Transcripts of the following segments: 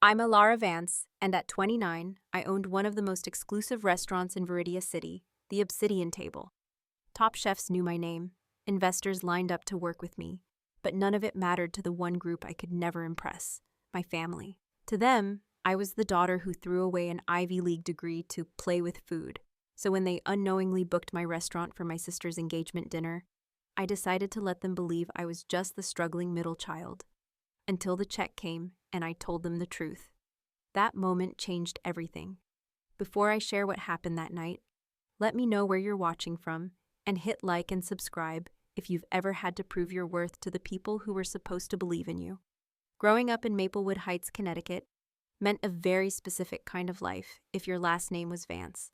I'm Elara Vance, and at 29, I owned one of the most exclusive restaurants in Veridia City, the Obsidian Table. Top chefs knew my name, investors lined up to work with me, but none of it mattered to the one group I could never impress, my family. To them, I was the daughter who threw away an Ivy League degree to play with food. So when they unknowingly booked my restaurant for my sister's engagement dinner, I decided to let them believe I was just the struggling middle child. Until the check came and I told them the truth. That moment changed everything. Before I share what happened that night, let me know where you're watching from and hit like and subscribe if you've ever had to prove your worth to the people who were supposed to believe in you. Growing up in Maplewood Heights, Connecticut, meant a very specific kind of life if your last name was Vance.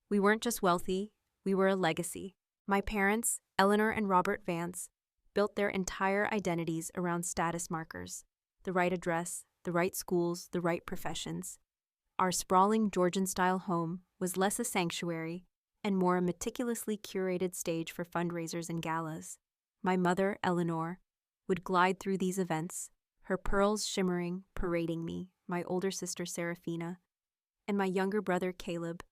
We weren't just wealthy, we were a legacy. My parents, Eleanor and Robert Vance, built their entire identities around status markers, the right address, the right schools, the right professions. Our sprawling Georgian-style home was less a sanctuary and more a meticulously curated stage for fundraisers and galas. My mother, Eleanor, would glide through these events, her pearls shimmering, parading me, my older sister Serafina, and my younger brother Caleb,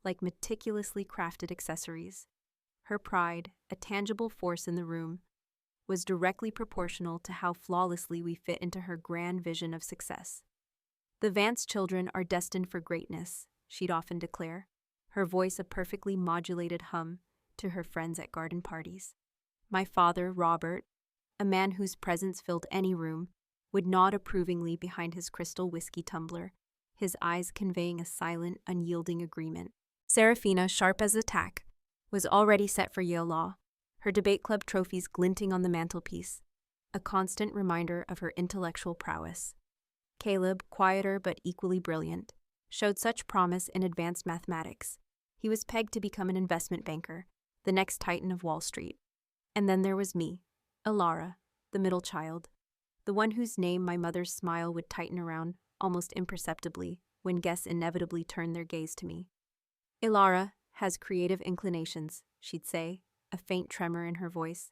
like meticulously crafted accessories. Her pride, a tangible force in the room, was directly proportional to how flawlessly we fit into her grand vision of success. The Vance children are destined for greatness, she'd often declare, her voice a perfectly modulated hum to her friends at garden parties. My father, Robert, a man whose presence filled any room, would nod approvingly behind his crystal whiskey tumbler, his eyes conveying a silent, unyielding agreement. Serafina, sharp as a tack, was already set for Yale Law, her debate club trophies glinting on the mantelpiece, a constant reminder of her intellectual prowess. Caleb, quieter but equally brilliant, showed such promise in advanced mathematics. He was pegged to become an investment banker, the next titan of Wall Street. And then there was me, Elara, the middle child, the one whose name my mother's smile would tighten around almost imperceptibly when guests inevitably turned their gaze to me. Elara has creative inclinations, she'd say, a faint tremor in her voice.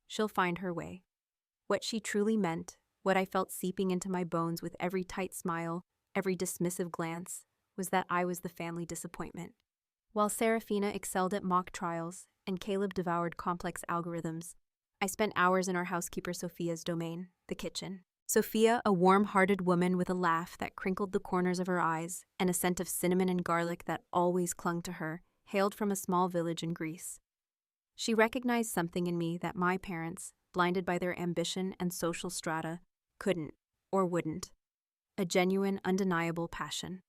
She'll find her way. What she truly meant, what I felt seeping into my bones with every tight smile, every dismissive glance, was that I was the family disappointment. While Serafina excelled at mock trials and Caleb devoured complex algorithms, I spent hours in our housekeeper Sophia's domain, the kitchen. Sophia, a warm-hearted woman with a laugh that crinkled the corners of her eyes and a scent of cinnamon and garlic that always clung to her, hailed from a small village in Greece. She recognized something in me that my parents, blinded by their ambition and social strata, couldn't or wouldn't. A genuine, undeniable passion.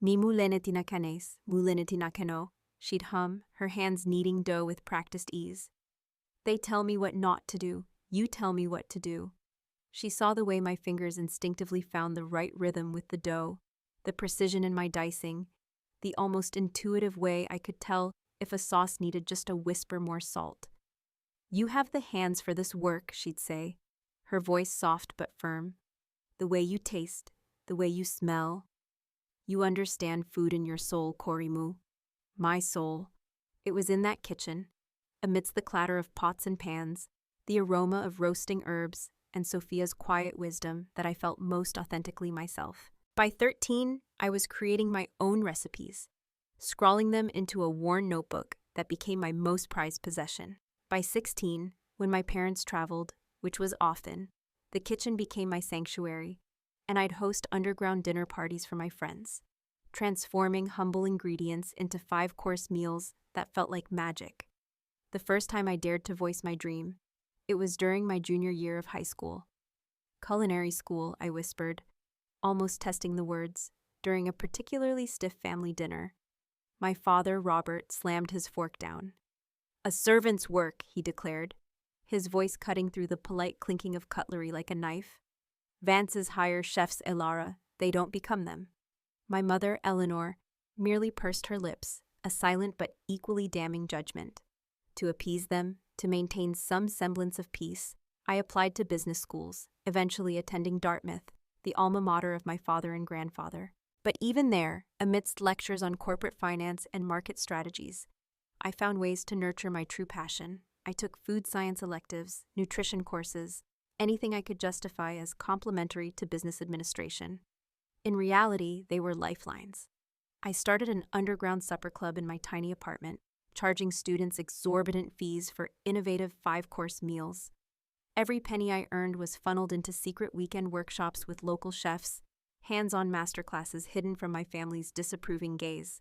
Mi mulene tinakanes, mulene tinakeno, she'd hum, her hands kneading dough with practiced ease. They tell me what not to do, you tell me what to do. She saw the way my fingers instinctively found the right rhythm with the dough, the precision in my dicing, the almost intuitive way I could tell if a sauce needed just a whisper more salt. You have the hands for this work, she'd say, her voice soft but firm. The way you taste, the way you smell. You understand food in your soul, Korimu. My soul. It was in that kitchen, amidst the clatter of pots and pans, the aroma of roasting herbs, and Sophia's quiet wisdom that I felt most authentically myself. By 13, I was creating my own recipes, scrawling them into a worn notebook that became my most prized possession. By 16, when my parents traveled, which was often, the kitchen became my sanctuary, and I'd host underground dinner parties for my friends, transforming humble ingredients into 5-course meals that felt like magic. The first time I dared to voice my dream, it was during my junior year of high school. Culinary school, I whispered, almost testing the words, during a particularly stiff family dinner. My father, Robert, slammed his fork down. A servant's work, he declared, his voice cutting through the polite clinking of cutlery like a knife. Vance's hire chefs, Elara, they don't become them. My mother, Eleanor, merely pursed her lips, a silent but equally damning judgment. To appease them, to maintain some semblance of peace, I applied to business schools, eventually attending Dartmouth, the alma mater of my father and grandfather. But even there, amidst lectures on corporate finance and market strategies, I found ways to nurture my true passion. I took food science electives, nutrition courses, anything I could justify as complementary to business administration. In reality, they were lifelines. I started an underground supper club in my tiny apartment, charging students exorbitant fees for innovative 5-course meals. Every penny I earned was funneled into secret weekend workshops with local chefs, hands-on masterclasses hidden from my family's disapproving gaze.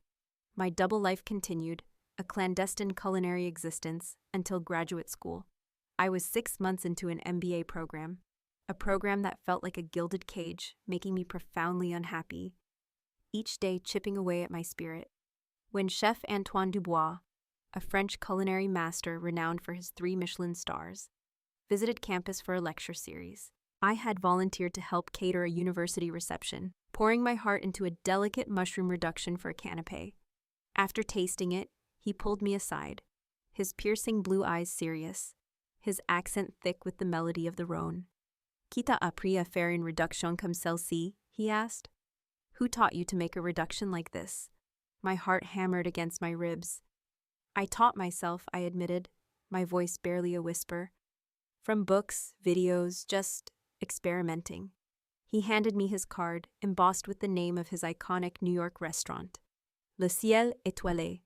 My double life continued, a clandestine culinary existence, until graduate school. I was 6 months into an MBA program, a program that felt like a gilded cage, making me profoundly unhappy, each day chipping away at my spirit. When Chef Antoine Dubois, a French culinary master renowned for his 3 Michelin stars, visited campus for a lecture series, I had volunteered to help cater a university reception, pouring my heart into a delicate mushroom reduction for a canapé. After tasting it, he pulled me aside, his piercing blue eyes serious, his accent thick with the melody of the Rhône. Qui t'a appris à faire une réduction comme celle-ci? He asked. Who taught you to make a reduction like this? My heart hammered against my ribs. I taught myself, I admitted, my voice barely a whisper. From books, videos, just experimenting. He handed me his card, embossed with the name of his iconic New York restaurant. Le Ciel Étoilé.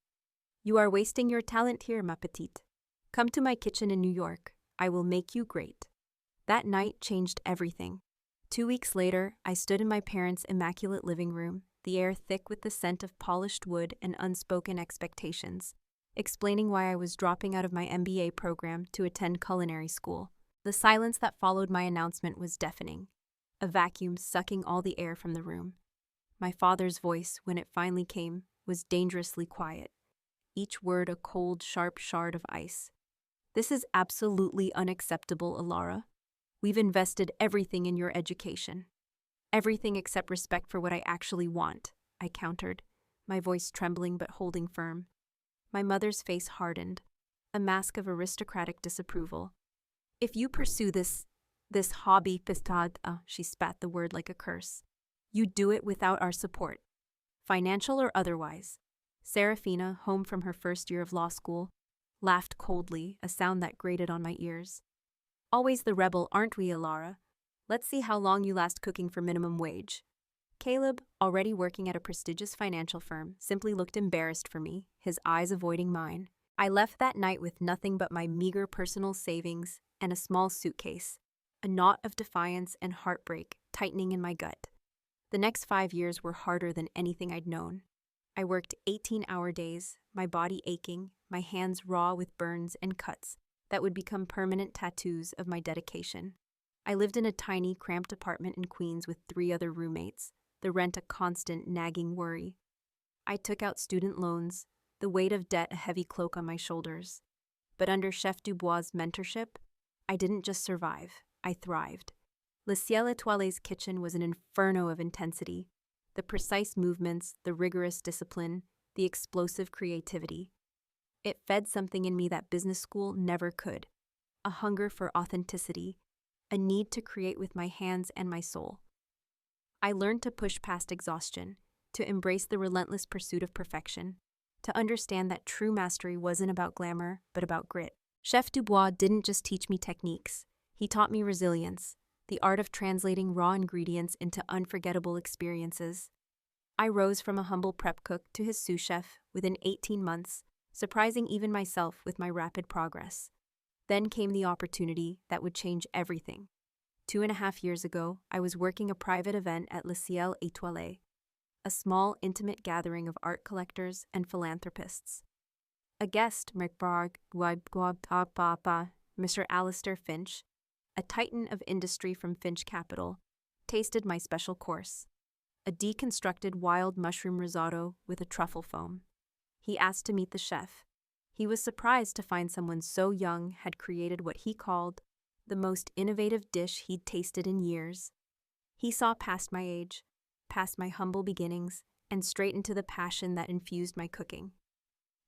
You are wasting your talent here, ma petite. Come to my kitchen in New York. I will make you great. That night changed everything. 2 weeks later, I stood in my parents' immaculate living room, the air thick with the scent of polished wood and unspoken expectations, explaining why I was dropping out of my MBA program to attend culinary school. The silence that followed my announcement was deafening, a vacuum sucking all the air from the room. My father's voice, when it finally came, was dangerously quiet, each word a cold, sharp shard of ice. This is absolutely unacceptable, Elara. We've invested everything in your education. Everything except respect for what I actually want, I countered, my voice trembling but holding firm. My mother's face hardened, a mask of aristocratic disapproval. If you pursue this hobby, she spat the word like a curse. You do it without our support, financial or otherwise. Serafina, home from her first year of law school, laughed coldly, a sound that grated on my ears. Always the rebel, aren't we, Elara? Let's see how long you last cooking for minimum wage. Caleb, already working at a prestigious financial firm, simply looked embarrassed for me, his eyes avoiding mine. I left that night with nothing but my meager personal savings and a small suitcase, a knot of defiance and heartbreak tightening in my gut. The next 5 years were harder than anything I'd known. I worked 18-hour days, my body aching, my hands raw with burns and cuts that would become permanent tattoos of my dedication. I lived in a tiny, cramped apartment in Queens with 3 other roommates, the rent a constant, nagging worry. I took out student loans, the weight of debt a heavy cloak on my shoulders. But under Chef Dubois' mentorship, I didn't just survive, I thrived. Le Ciel Étoilé's kitchen was an inferno of intensity. The precise movements, the rigorous discipline, the explosive creativity. It fed something in me that business school never could. A hunger for authenticity, a need to create with my hands and my soul. I learned to push past exhaustion, to embrace the relentless pursuit of perfection, to understand that true mastery wasn't about glamour, but about grit. Chef Dubois didn't just teach me techniques. He taught me resilience, the art of translating raw ingredients into unforgettable experiences. I rose from a humble prep cook to his sous chef within 18 months, surprising even myself with my rapid progress. Then came the opportunity that would change everything. 2.5 years ago, I was working a private event at Le Ciel Étoilé, a small, intimate gathering of art collectors and philanthropists. A guest, Mr. Alistair Finch, a titan of industry from Finch Capital, tasted my special course, a deconstructed wild mushroom risotto with a truffle foam. He asked to meet the chef. He was surprised to find someone so young had created what he called the most innovative dish he'd tasted in years. He saw past my age, past my humble beginnings, and straight into the passion that infused my cooking.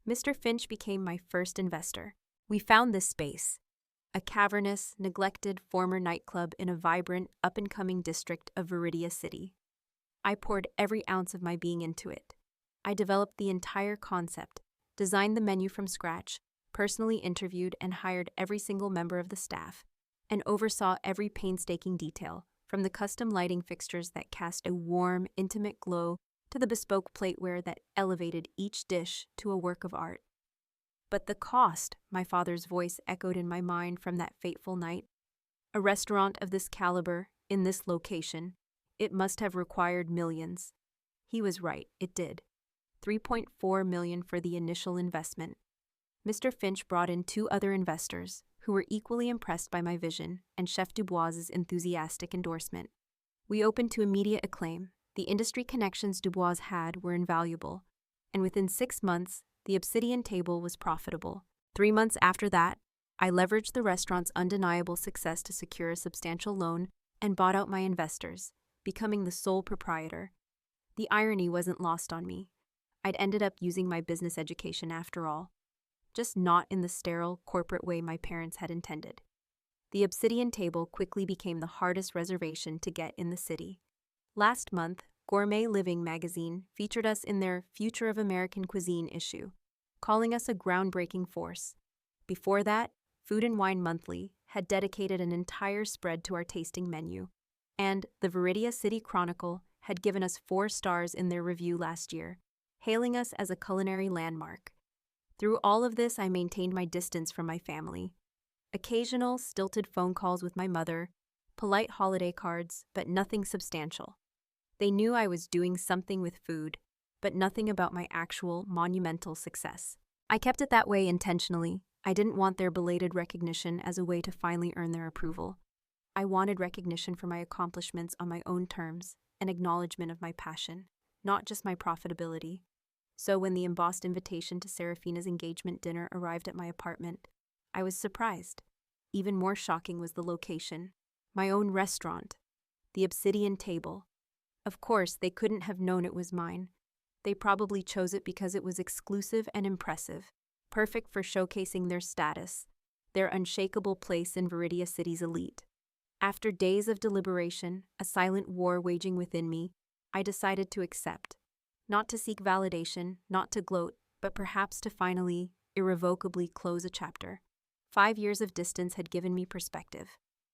Mr. Finch became my first investor. We found this space, a cavernous, neglected former nightclub in a vibrant, up-and-coming district of Veridia City. I poured every ounce of my being into it. I developed the entire concept, designed the menu from scratch, personally interviewed and hired every single member of the staff, and oversaw every painstaking detail, from the custom lighting fixtures that cast a warm, intimate glow to the bespoke plateware that elevated each dish to a work of art. But the cost, my father's voice echoed in my mind from that fateful night. A restaurant of this caliber, in this location, it must have required millions. He was right, it did. $3.4 million for the initial investment. Mr. Finch brought in 2 other investors who were equally impressed by my vision and Chef Dubois's enthusiastic endorsement. We opened to immediate acclaim. The industry connections Dubois had were invaluable, and within 6 months, the Obsidian Table was profitable. 3 months after that, I leveraged the restaurant's undeniable success to secure a substantial loan and bought out my investors, becoming the sole proprietor. The irony wasn't lost on me. I'd ended up using my business education after all, just not in the sterile, corporate way my parents had intended. The Obsidian Table quickly became the hardest reservation to get in the city. Last month, Gourmet Living magazine featured us in their Future of American Cuisine issue, calling us a groundbreaking force. Before that, Food and Wine Monthly had dedicated an entire spread to our tasting menu, and the Veridia City Chronicle had given us 4 stars in their review last year, hailing us as a culinary landmark. Through all of this, I maintained my distance from my family. Occasional, stilted phone calls with my mother, polite holiday cards, but nothing substantial. They knew I was doing something with food, but nothing about my actual, monumental success. I kept it that way intentionally. I didn't want their belated recognition as a way to finally earn their approval. I wanted recognition for my accomplishments on my own terms, an acknowledgement of my passion, not just my profitability. So when the embossed invitation to Serafina's engagement dinner arrived at my apartment, I was surprised. Even more shocking was the location. My own restaurant. The Obsidian Table. Of course, they couldn't have known it was mine. They probably chose it because it was exclusive and impressive, perfect for showcasing their status, their unshakable place in Veridia City's elite. After days of deliberation, a silent war waging within me, I decided to accept. Not to seek validation, not to gloat, but perhaps to finally, irrevocably close a chapter. 5 years of distance had given me perspective.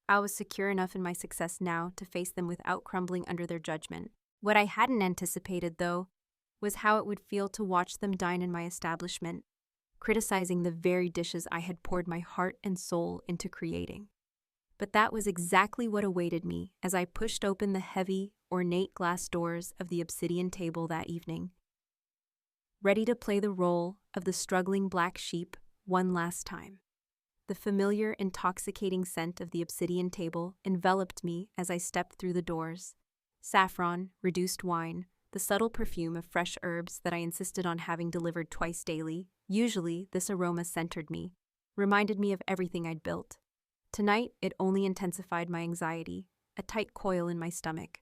I was secure enough in my success now to face them without crumbling under their judgment. What I hadn't anticipated, though, was how it would feel to watch them dine in my establishment, criticizing the very dishes I had poured my heart and soul into creating. But that was exactly what awaited me as I pushed open the heavy, ornate glass doors of the Obsidian Table that evening, ready to play the role of the struggling black sheep one last time. The familiar, intoxicating scent of the Obsidian Table enveloped me as I stepped through the doors. Saffron, reduced wine, the subtle perfume of fresh herbs that I insisted on having delivered twice daily. Usually, this aroma centered me, reminded me of everything I'd built. Tonight, it only intensified my anxiety, a tight coil in my stomach.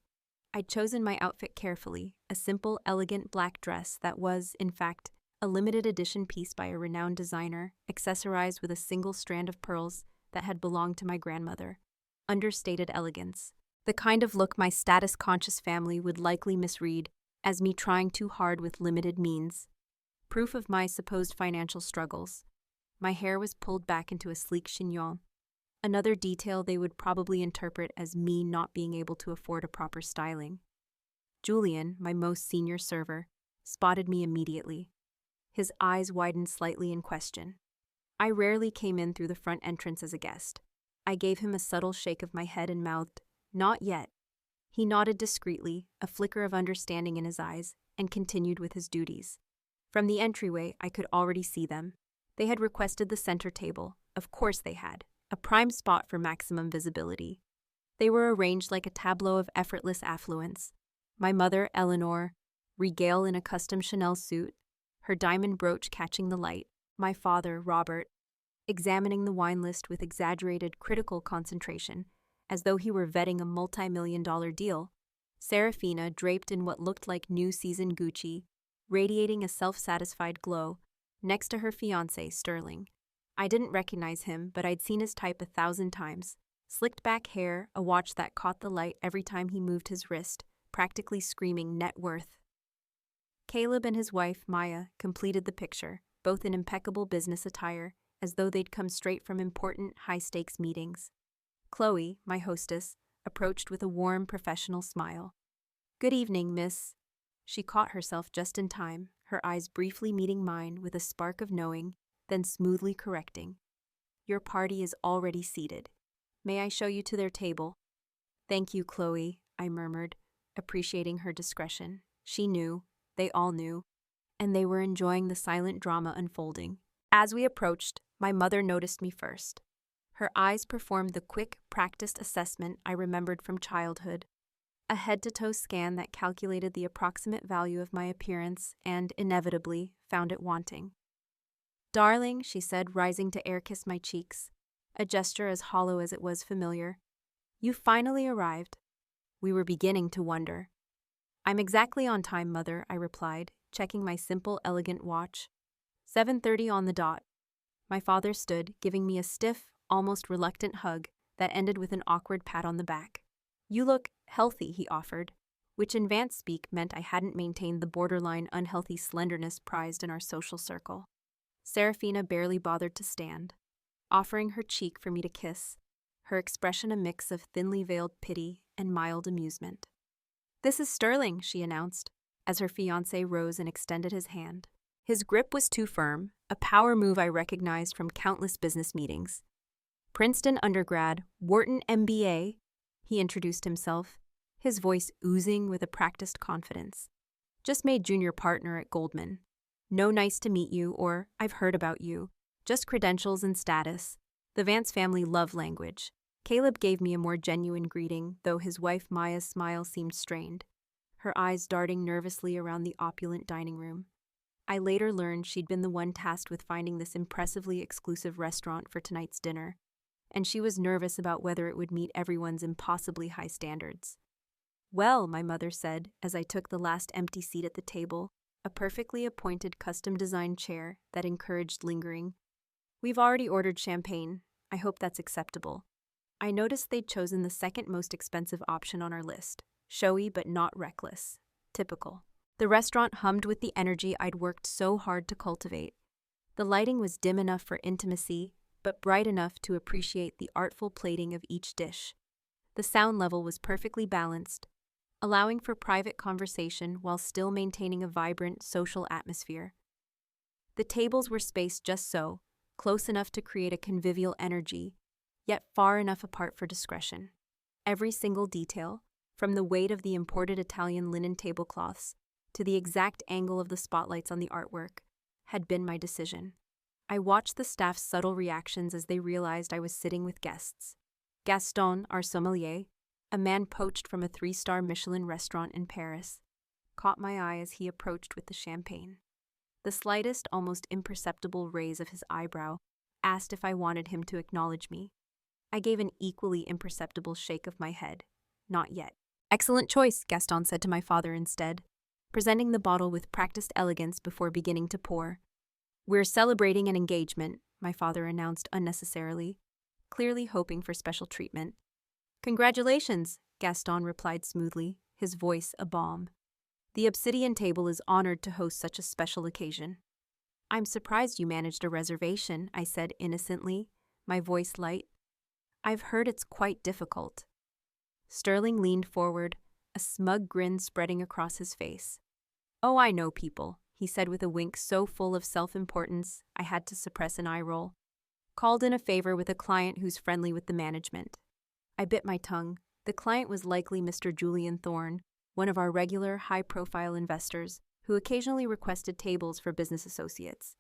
I'd chosen my outfit carefully, a simple, elegant black dress that was, in fact, a limited edition piece by a renowned designer, accessorized with a single strand of pearls that had belonged to my grandmother. Understated elegance. The kind of look my status-conscious family would likely misread as me trying too hard with limited means. Proof of my supposed financial struggles. My hair was pulled back into a sleek chignon. Another detail they would probably interpret as me not being able to afford a proper styling. Julian, my most senior server, spotted me immediately. His eyes widened slightly in question. I rarely came in through the front entrance as a guest. I gave him a subtle shake of my head and mouthed, "Not yet." He nodded discreetly, a flicker of understanding in his eyes, and continued with his duties. From the entryway, I could already see them. They had requested the center table. Of course they had. A prime spot for maximum visibility. They were arranged like a tableau of effortless affluence. My mother, Eleanor, regale in a custom Chanel suit, her diamond brooch catching the light. My father, Robert, examining the wine list with exaggerated critical concentration, as though he were vetting a multi-million-dollar deal. Serafina, draped in what looked like new season Gucci, radiating a self-satisfied glow, next to her fiancé, Sterling. I didn't recognize him, but I'd seen his type 1,000 times. Slicked back hair, a watch that caught the light every time he moved his wrist, practically screaming net worth. Caleb and his wife, Maya, completed the picture, both in impeccable business attire, as though they'd come straight from important, high-stakes meetings. Chloe, my hostess, approached with a warm, professional smile. "Good evening, miss." She caught herself just in time, her eyes briefly meeting mine with a spark of knowing, then smoothly correcting. "Your party is already seated. May I show you to their table?" "Thank you, Chloe," I murmured, appreciating her discretion. She knew, they all knew, and they were enjoying the silent drama unfolding. As we approached, my mother noticed me first. Her eyes performed the quick, practiced assessment I remembered from childhood. A head-to-toe scan that calculated the approximate value of my appearance and, inevitably, found it wanting. "Darling," she said, rising to air-kiss my cheeks, a gesture as hollow as it was familiar. "You finally arrived." We were beginning to wonder. "I'm exactly on time, Mother," I replied, checking my simple, elegant watch. 7:30 on the dot. My father stood, giving me a stiff, almost reluctant hug that ended with an awkward pat on the back. "You look healthy," he offered, which in Vance speak meant I hadn't maintained the borderline unhealthy slenderness prized in our social circle. Serafina barely bothered to stand, offering her cheek for me to kiss, her expression a mix of thinly veiled pity and mild amusement. "This is Sterling," she announced, as her fiancé rose and extended his hand. His grip was too firm, a power move I recognized from countless business meetings. "Princeton undergrad, Wharton MBA," he introduced himself, his voice oozing with a practiced confidence. "Just made junior partner at Goldman. No nice to meet you or I've heard about you. Just credentials and status. The Vance family love language." Caleb gave me a more genuine greeting, though his wife Maya's smile seemed strained, her eyes darting nervously around the opulent dining room. I later learned she'd been the one tasked with finding this impressively exclusive restaurant for tonight's dinner, and she was nervous about whether it would meet everyone's impossibly high standards. "Well," my mother said, as I took the last empty seat at the table, a perfectly appointed custom-designed chair that encouraged lingering. "We've already ordered champagne. I hope that's acceptable." I noticed they'd chosen the second most expensive option on our list, showy but not reckless. Typical. The restaurant hummed with the energy I'd worked so hard to cultivate. The lighting was dim enough for intimacy, but bright enough to appreciate the artful plating of each dish. The sound level was perfectly balanced, allowing for private conversation while still maintaining a vibrant social atmosphere. The tables were spaced just so, close enough to create a convivial energy, yet far enough apart for discretion. Every single detail, from the weight of the imported Italian linen tablecloths to the exact angle of the spotlights on the artwork, had been my decision. I watched the staff's subtle reactions as they realized I was sitting with guests. Gaston, our sommelier, a man poached from a 3-star Michelin restaurant in Paris, caught my eye as he approached with the champagne. The slightest, almost imperceptible raise of his eyebrow asked if I wanted him to acknowledge me. I gave an equally imperceptible shake of my head. Not yet. "Excellent choice," Gaston said to my father instead, presenting the bottle with practiced elegance before beginning to pour. "We're celebrating an engagement," my father announced unnecessarily, clearly hoping for special treatment. "Congratulations," Gaston replied smoothly, his voice a balm. "The Obsidian table is honored to host such a special occasion." "I'm surprised you managed a reservation," I said innocently, my voice light. "I've heard it's quite difficult." Sterling leaned forward, a smug grin spreading across his face. "Oh, I know people," he said with a wink so full of self-importance I had to suppress an eye roll. "Called in a favor with a client who's friendly with the management." I bit my tongue. The client was likely Mr. Julian Thorne, one of our regular, high-profile investors, who occasionally requested tables for business associates.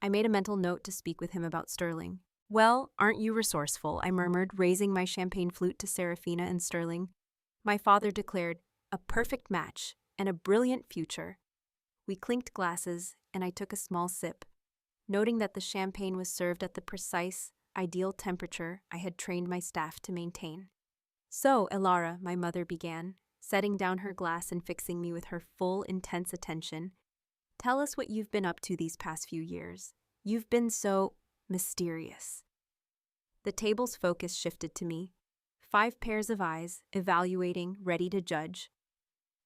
I made a mental note to speak with him about Sterling. "Well, aren't you resourceful?" I murmured, raising my champagne flute to Serafina and Sterling. My father declared, "A perfect match, and a brilliant future." We clinked glasses, and I took a small sip, noting that the champagne was served at the precise, ideal temperature I had trained my staff to maintain. "So, Elara," my mother began, setting down her glass and fixing me with her full, intense attention, "tell us what you've been up to these past few years. You've been so mysterious." The table's focus shifted to me. 5 pairs of eyes, evaluating, ready to judge.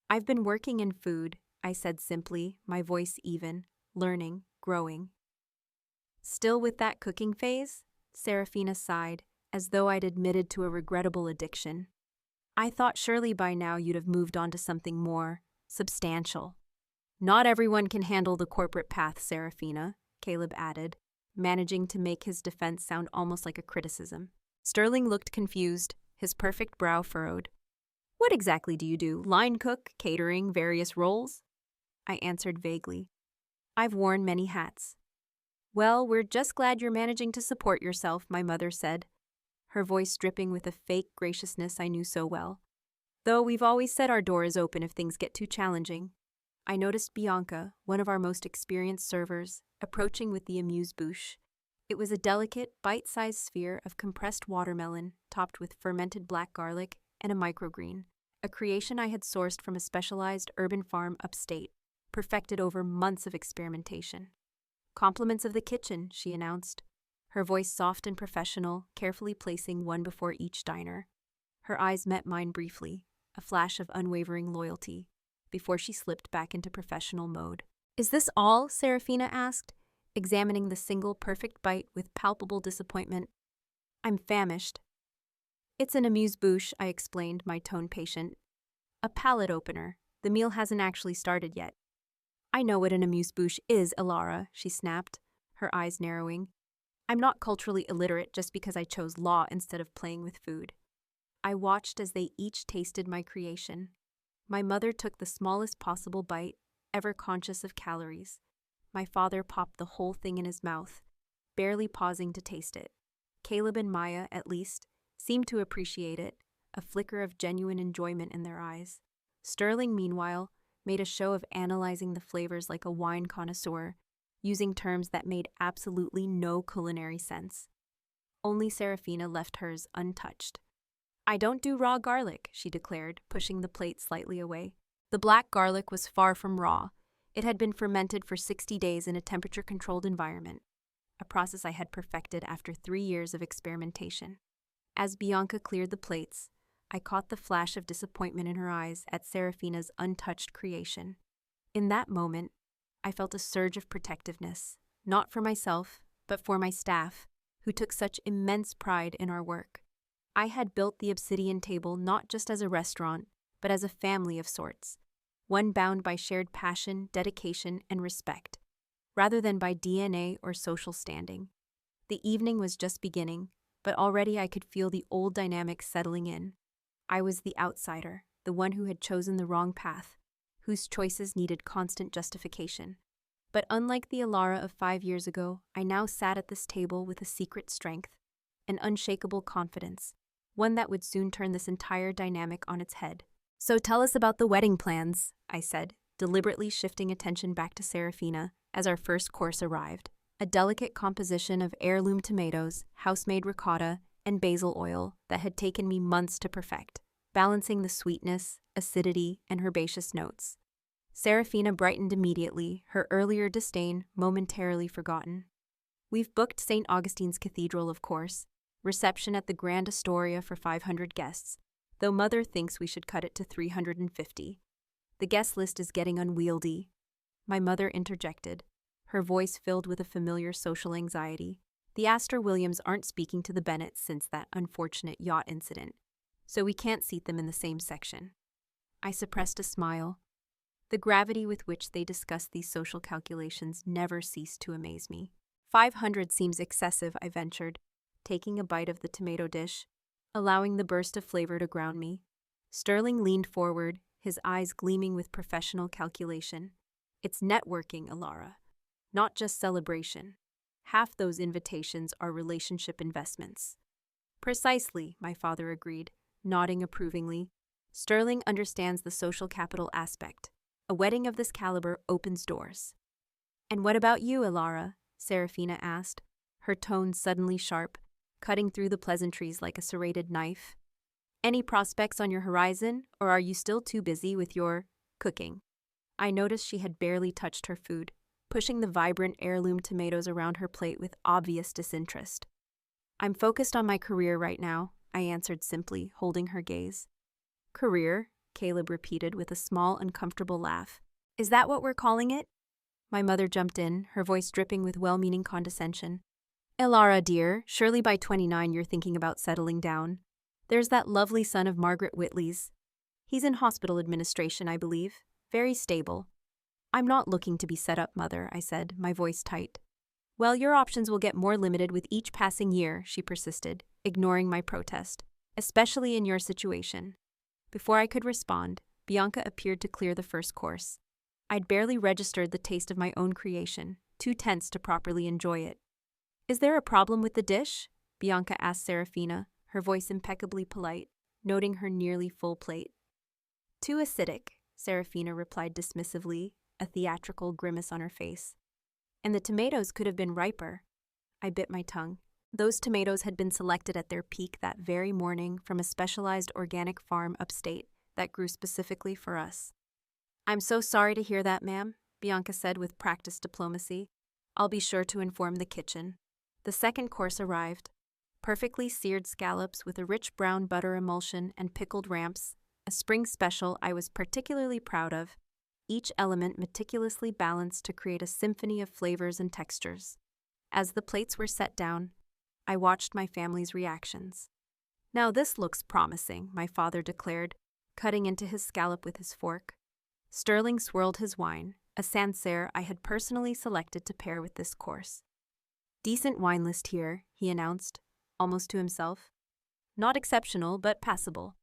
"I've been working in food," I said simply, my voice even, learning, growing. "Still with that cooking phase?" Serafina sighed, as though I'd admitted to a regrettable addiction. I thought surely by now you'd have moved on to something more substantial. Not everyone can handle the corporate path, Serafina, Caleb added, managing to make his defense sound almost like a criticism. Sterling looked confused, his perfect brow furrowed. What exactly do you do? Line cook, catering, various roles? I answered vaguely. I've worn many hats. Well, we're just glad you're managing to support yourself, my mother said, her voice dripping with a fake graciousness I knew so well. Though we've always said our door is open if things get too challenging. I noticed Bianca, one of our most experienced servers, approaching with the amuse-bouche. It was a delicate, bite-sized sphere of compressed watermelon topped with fermented black garlic and a microgreen, a creation I had sourced from a specialized urban farm upstate, perfected over months of experimentation. Compliments of the kitchen, she announced, her voice soft and professional, carefully placing one before each diner. Her eyes met mine briefly, a flash of unwavering loyalty, before she slipped back into professional mode. Is this all? Serafina asked, examining the single perfect bite with palpable disappointment. I'm famished. It's an amuse-bouche, I explained, my tone patient. A palate opener. The meal hasn't actually started yet. I know what an amuse-bouche is, Elara, she snapped, her eyes narrowing. I'm not culturally illiterate just because I chose law instead of playing with food. I watched as they each tasted my creation. My mother took the smallest possible bite, ever conscious of calories. My father popped the whole thing in his mouth, barely pausing to taste it. Caleb and Maya, at least, seemed to appreciate it, a flicker of genuine enjoyment in their eyes. Sterling, meanwhile, made a show of analyzing the flavors like a wine connoisseur, using terms that made absolutely no culinary sense. Only Serafina left hers untouched. I don't do raw garlic, she declared, pushing the plate slightly away. The black garlic was far from raw. It had been fermented for 60 days in a temperature-controlled environment, a process I had perfected after 3 years of experimentation. As Bianca cleared the plates, I caught the flash of disappointment in her eyes at Serafina's untouched creation. In that moment, I felt a surge of protectiveness, not for myself, but for my staff, who took such immense pride in our work. I had built the Obsidian Table not just as a restaurant, but as a family of sorts, one bound by shared passion, dedication, and respect, rather than by DNA or social standing. The evening was just beginning, but already I could feel the old dynamic settling in. I was the outsider, the one who had chosen the wrong path, whose choices needed constant justification. But unlike the Elara of 5 years ago, I now sat at this table with a secret strength, an unshakable confidence, one that would soon turn this entire dynamic on its head. So tell us about the wedding plans, I said, deliberately shifting attention back to Serafina as our first course arrived. A delicate composition of heirloom tomatoes, house-made ricotta, and basil oil that had taken me months to perfect, balancing the sweetness, acidity, and herbaceous notes. Serafina brightened immediately, her earlier disdain momentarily forgotten. We've booked St. Augustine's Cathedral, of course, reception at the Grand Astoria for 500 guests, though Mother thinks we should cut it to 350. The guest list is getting unwieldy. My mother interjected, her voice filled with a familiar social anxiety. The Astor Williams aren't speaking to the Bennetts since that unfortunate yacht incident, so we can't seat them in the same section. I suppressed a smile. The gravity with which they discussed these social calculations never ceased to amaze me. 500 seems excessive, I ventured, taking a bite of the tomato dish, allowing the burst of flavor to ground me. Sterling leaned forward, his eyes gleaming with professional calculation. It's networking, Elara, not just celebration. Half those invitations are relationship investments. Precisely, my father agreed, nodding approvingly. Sterling understands the social capital aspect. A wedding of this caliber opens doors. And what about you, Elara? Serafina asked, her tone suddenly sharp, cutting through the pleasantries like a serrated knife. Any prospects on your horizon, or are you still too busy with your cooking? I noticed she had barely touched her food, pushing the vibrant heirloom tomatoes around her plate with obvious disinterest. I'm focused on my career right now, I answered simply, holding her gaze. Career? Caleb repeated with a small, uncomfortable laugh. Is that what we're calling it? My mother jumped in, her voice dripping with well-meaning condescension. Elara, dear, surely by 29 you're thinking about settling down. There's that lovely son of Margaret Whitley's. He's in hospital administration, I believe. Very stable. I'm not looking to be set up, Mother, I said, my voice tight. Well, your options will get more limited with each passing year, she persisted, ignoring my protest, especially in your situation. Before I could respond, Bianca appeared to clear the first course. I'd barely registered the taste of my own creation, too tense to properly enjoy it. Is there a problem with the dish? Bianca asked Serafina, her voice impeccably polite, noting her nearly full plate. Too acidic, Serafina replied dismissively, a theatrical grimace on her face. And the tomatoes could have been riper. I bit my tongue. Those tomatoes had been selected at their peak that very morning from a specialized organic farm upstate that grew specifically for us. I'm so sorry to hear that, ma'am, Bianca said with practiced diplomacy. I'll be sure to inform the kitchen. The second course arrived. Perfectly seared scallops with a rich brown butter emulsion and pickled ramps, a spring special I was particularly proud of, each element meticulously balanced to create a symphony of flavors and textures. As the plates were set down, I watched my family's reactions. Now this looks promising, my father declared, cutting into his scallop with his fork. Sterling swirled his wine, a Sancerre I had personally selected to pair with this course. Decent wine list here, he announced, almost to himself. Not exceptional, but passable.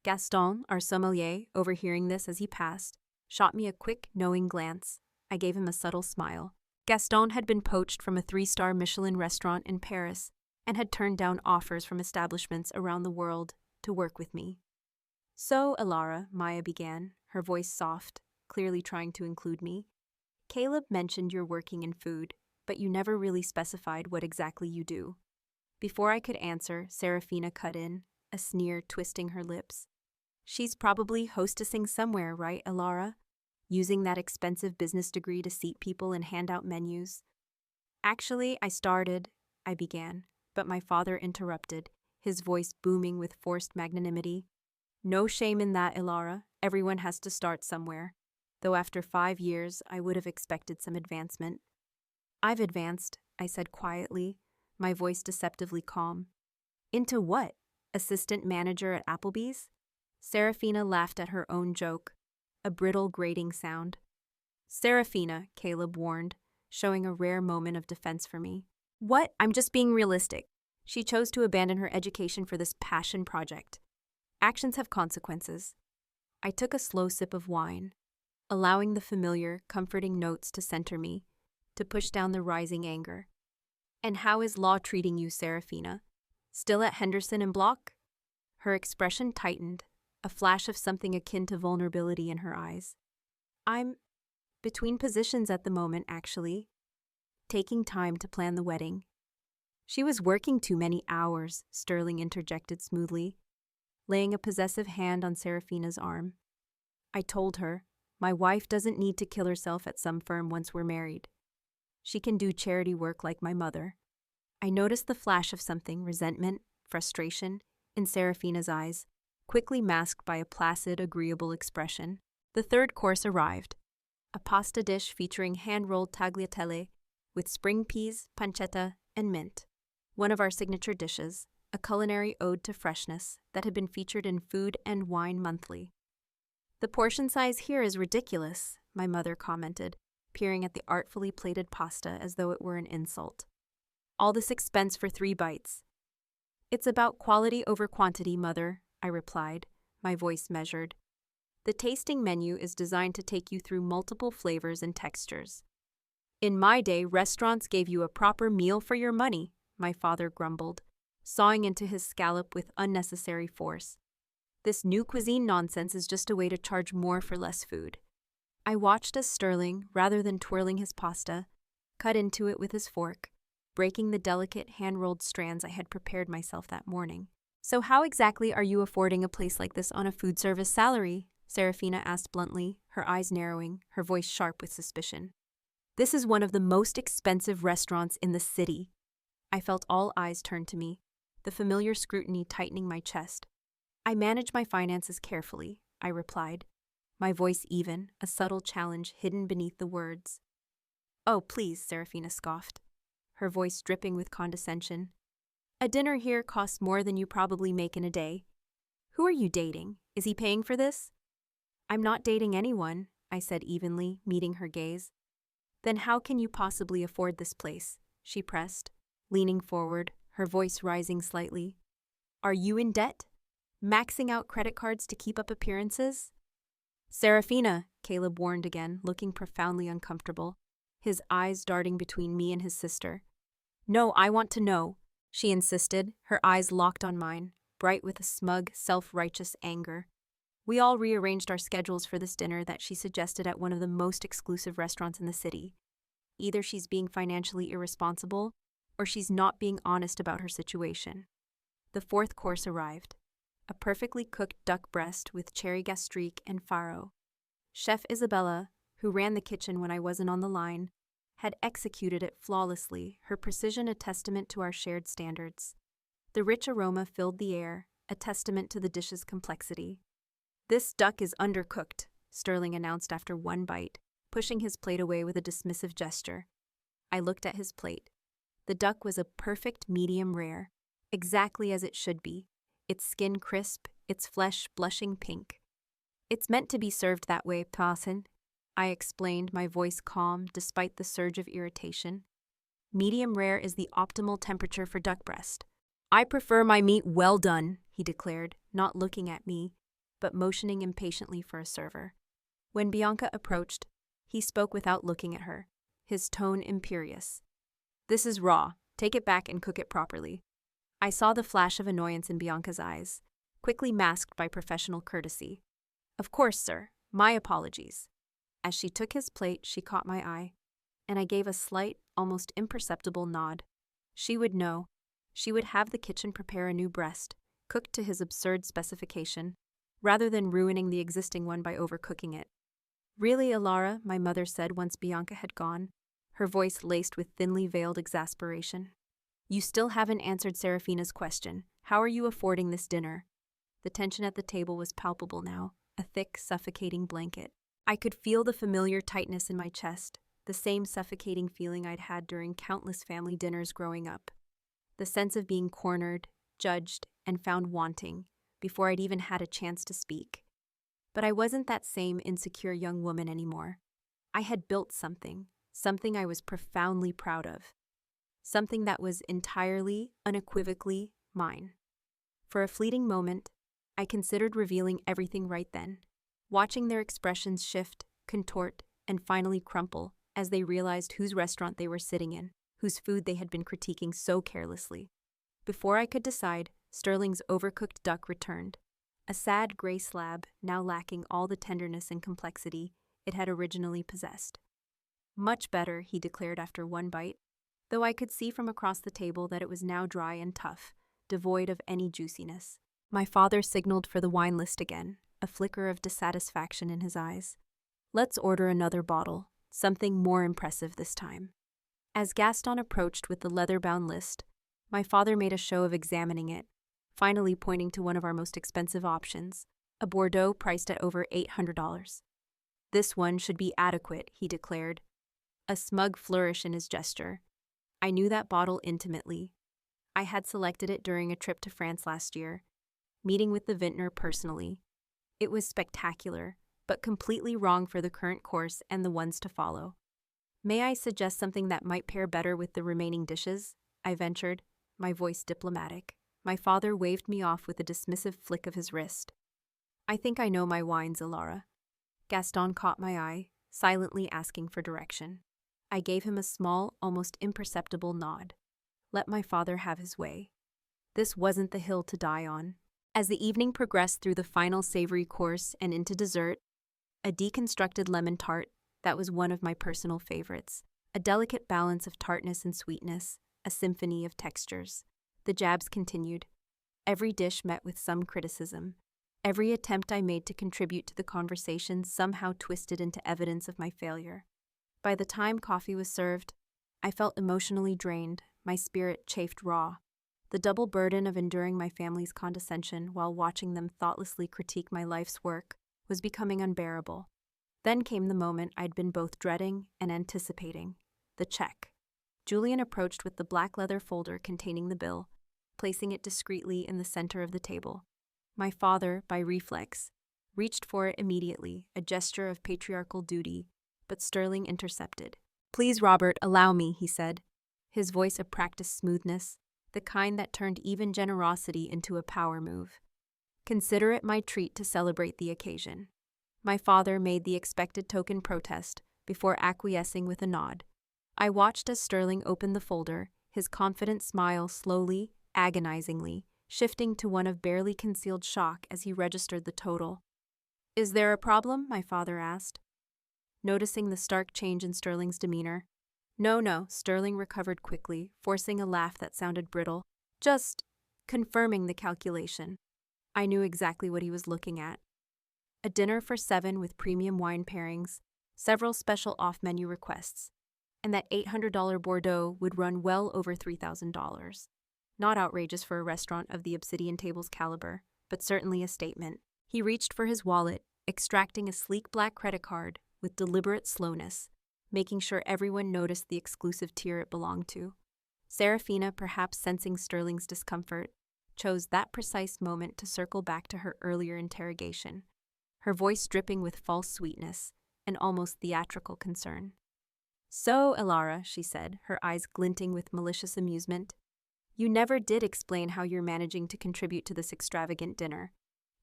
Gaston, our sommelier, overhearing this as he passed, shot me a quick, knowing glance. I gave him a subtle smile. Gaston had been poached from a 3-star Michelin restaurant in Paris and had turned down offers from establishments around the world to work with me. So, Elara, Maya began, her voice soft, clearly trying to include me. Caleb mentioned you're working in food, but you never really specified what exactly you do. Before I could answer, Serafina cut in, a sneer twisting her lips. She's probably hostessing somewhere, right, Elara? Using that expensive business degree to seat people and hand out menus. Actually, I began, but my father interrupted, his voice booming with forced magnanimity. No shame in that, Elara. Everyone has to start somewhere. Though after 5 years, I would have expected some advancement. I've advanced, I said quietly, my voice deceptively calm. Into what? Assistant manager at Applebee's? Serafina laughed at her own joke, a brittle grating sound. Serafina, Caleb warned, showing a rare moment of defense for me. What? I'm just being realistic. She chose to abandon her education for this passion project. Actions have consequences. I took a slow sip of wine, allowing the familiar, comforting notes to center me, to push down the rising anger. And how is law treating you, Serafina? Still at Henderson and Block? Her expression tightened, a flash of something akin to vulnerability in her eyes. I'm between positions at the moment, actually. Taking time to plan the wedding. She was working too many hours, Sterling interjected smoothly, laying a possessive hand on Serafina's arm. I told her, my wife doesn't need to kill herself at some firm once we're married. She can do charity work like my mother. I noticed the flash of something, resentment, frustration, in Serafina's eyes, quickly masked by a placid, agreeable expression. The third course arrived, a pasta dish featuring hand-rolled tagliatelle with spring peas, pancetta, and mint. One of our signature dishes, a culinary ode to freshness that had been featured in Food and Wine Monthly. The portion size here is ridiculous, my mother commented, peering at the artfully plated pasta as though it were an insult. All this expense for 3 bites. It's about quality over quantity, Mother, I replied, my voice measured. The tasting menu is designed to take you through multiple flavors and textures. In my day, restaurants gave you a proper meal for your money, my father grumbled, sawing into his scallop with unnecessary force. This new cuisine nonsense is just a way to charge more for less food. I watched as Sterling, rather than twirling his pasta, cut into it with his fork, breaking the delicate hand-rolled strands I had prepared myself that morning. So how exactly are you affording a place like this on a food service salary? Serafina asked bluntly, her eyes narrowing, her voice sharp with suspicion. This is one of the most expensive restaurants in the city. I felt all eyes turn to me, the familiar scrutiny tightening my chest. I manage my finances carefully, I replied, my voice even, a subtle challenge hidden beneath the words. Oh, please, Serafina scoffed, her voice dripping with condescension. A dinner here costs more than you probably make in a day. Who are you dating? Is he paying for this? I'm not dating anyone, I said evenly, meeting her gaze. Then how can you possibly afford this place? She pressed, leaning forward, her voice rising slightly. Are you in debt? Maxing out credit cards to keep up appearances? Serafina, Caleb warned again, looking profoundly uncomfortable, his eyes darting between me and his sister. No, I want to know, she insisted, her eyes locked on mine, bright with a smug, self-righteous anger. We all rearranged our schedules for this dinner that she suggested at one of the most exclusive restaurants in the city. Either she's being financially irresponsible, or she's not being honest about her situation. The fourth course arrived. A perfectly cooked duck breast with cherry gastrique and farro. Chef Isabella, who ran the kitchen when I wasn't on the line, had executed it flawlessly, her precision a testament to our shared standards. The rich aroma filled the air, a testament to the dish's complexity. This duck is undercooked, Sterling announced after one bite, pushing his plate away with a dismissive gesture. I looked at his plate. The duck was a perfect medium rare, exactly as it should be, its skin crisp, its flesh blushing pink. It's meant to be served that way, Pawson, I explained, my voice calm despite the surge of irritation. Medium rare is the optimal temperature for duck breast. I prefer my meat well done, he declared, not looking at me, but motioning impatiently for a server. When Bianca approached, he spoke without looking at her, his tone imperious. This is raw. Take it back and cook it properly. I saw the flash of annoyance in Bianca's eyes, quickly masked by professional courtesy. Of course, sir. My apologies. As she took his plate, she caught my eye, and I gave a slight, almost imperceptible nod. She would know. She would have the kitchen prepare a new breast, cooked to his absurd specification, rather than ruining the existing one by overcooking it. Really, Elara, my mother said once Bianca had gone, her voice laced with thinly veiled exasperation. You still haven't answered Serafina's question. How are you affording this dinner? The tension at the table was palpable now, a thick, suffocating blanket. I could feel the familiar tightness in my chest, the same suffocating feeling I'd had during countless family dinners growing up. The sense of being cornered, judged, and found wanting before I'd even had a chance to speak. But I wasn't that same insecure young woman anymore. I had built something I was profoundly proud of. Something that was entirely, unequivocally mine. For a fleeting moment, I considered revealing everything right then, watching their expressions shift, contort, and finally crumple as they realized whose restaurant they were sitting in, whose food they had been critiquing so carelessly. Before I could decide, Sterling's overcooked duck returned, a sad gray slab now lacking all the tenderness and complexity it had originally possessed. Much better, he declared after one bite, though I could see from across the table that it was now dry and tough, devoid of any juiciness. My father signaled for the wine list again, a flicker of dissatisfaction in his eyes. Let's order another bottle, something more impressive this time. As Gaston approached with the leather-bound list, my father made a show of examining it, finally pointing to one of our most expensive options, a Bordeaux priced at over $800. This one should be adequate, he declared, a smug flourish in his gesture. I knew that bottle intimately. I had selected it during a trip to France last year, meeting with the vintner personally. It was spectacular, but completely wrong for the current course and the ones to follow. May I suggest something that might pair better with the remaining dishes? I ventured, my voice diplomatic. My father waved me off with a dismissive flick of his wrist. I think I know my wines, Elara. Gaston caught my eye, silently asking for direction. I gave him a small, almost imperceptible nod. Let my father have his way. This wasn't the hill to die on. As the evening progressed through the final savory course and into dessert, a deconstructed lemon tart that was one of my personal favorites, a delicate balance of tartness and sweetness, a symphony of textures. The jabs continued. Every dish met with some criticism. Every attempt I made to contribute to the conversation somehow twisted into evidence of my failure. By the time coffee was served, I felt emotionally drained, my spirit chafed raw. The double burden of enduring my family's condescension while watching them thoughtlessly critique my life's work was becoming unbearable. Then came the moment I'd been both dreading and anticipating, the check. Julian approached with the black leather folder containing the bill, placing it discreetly in the center of the table. My father, by reflex, reached for it immediately, a gesture of patriarchal duty, but Sterling intercepted. "Please, Robert, allow me," he said, his voice a practiced smoothness, the kind that turned even generosity into a power move. "Consider it my treat to celebrate the occasion." My father made the expected token protest before acquiescing with a nod. I watched as Sterling opened the folder, his confident smile slowly, agonizingly, shifting to one of barely concealed shock as he registered the total. "Is there a problem?" my father asked, noticing the stark change in Sterling's demeanor. No, Sterling recovered quickly, forcing a laugh that sounded brittle. "Just confirming the calculation." I knew exactly what he was looking at. A dinner for 7 with premium wine pairings, several special off-menu requests, and that $800 Bordeaux would run well over $3,000. Not outrageous for a restaurant of the Obsidian Table's caliber, but certainly a statement. He reached for his wallet, extracting a sleek black credit card with deliberate slowness, making sure everyone noticed the exclusive tier it belonged to. Serafina, perhaps sensing Sterling's discomfort, chose that precise moment to circle back to her earlier interrogation, her voice dripping with false sweetness and almost theatrical concern. "So, Elara," she said, her eyes glinting with malicious amusement, "you never did explain how you're managing to contribute to this extravagant dinner.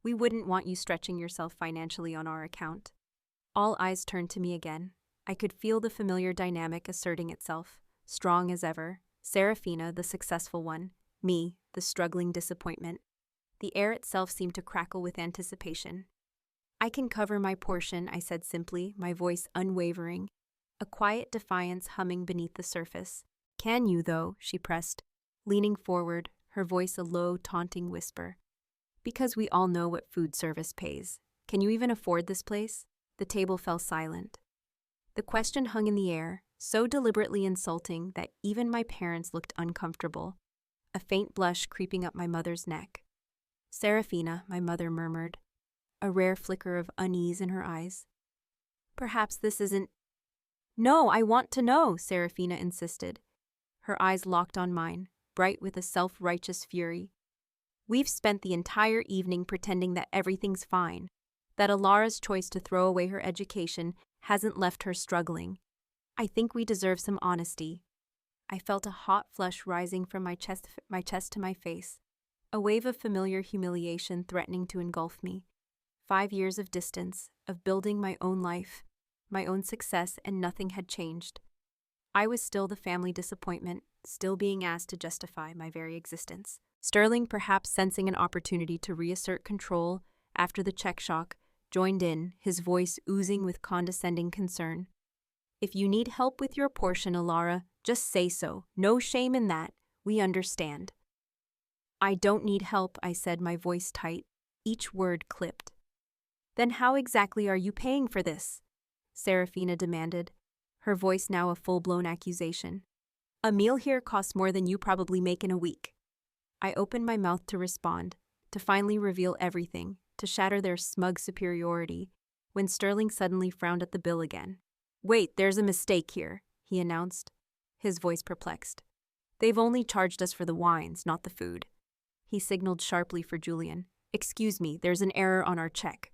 We wouldn't want you stretching yourself financially on our account." All eyes turned to me again. I could feel the familiar dynamic asserting itself, strong as ever. Serafina, the successful one, me, the struggling disappointment. The air itself seemed to crackle with anticipation. "I can cover my portion," I said simply, my voice unwavering, a quiet defiance humming beneath the surface. "Can you, though?" she pressed, leaning forward, her voice a low, taunting whisper. "Because we all know what food service pays. Can you even afford this place?" The table fell silent. The question hung in the air, so deliberately insulting that even my parents looked uncomfortable, a faint blush creeping up my mother's neck. "Serafina," my mother murmured, a rare flicker of unease in her eyes. "Perhaps this isn't—" "No, I want to know," Serafina insisted, her eyes locked on mine, bright with a self-righteous fury. "We've spent the entire evening pretending that everything's fine, that Elara's choice to throw away her education hasn't left her struggling. I think we deserve some honesty." I felt a hot flush rising from my chest to my face, a wave of familiar humiliation threatening to engulf me. 5 years of distance, of building my own life, my own success, and nothing had changed. I was still the family disappointment, still being asked to justify my very existence. Sterling, perhaps sensing an opportunity to reassert control after the check shock, joined in, his voice oozing with condescending concern. "If you need help with your portion, Elara, just say so. No shame in that. We understand." "I don't need help," I said, my voice tight, each word clipped. "Then how exactly are you paying for this?" Serafina demanded, her voice now a full-blown accusation. "A meal here costs more than you probably make in a week." I opened my mouth to respond, to finally reveal everything, to shatter their smug superiority, when Sterling suddenly frowned at the bill again. "Wait, there's a mistake here," he announced, his voice perplexed. "They've only charged us for the wines, not the food." He signaled sharply for Julian. "Excuse me, there's an error on our check."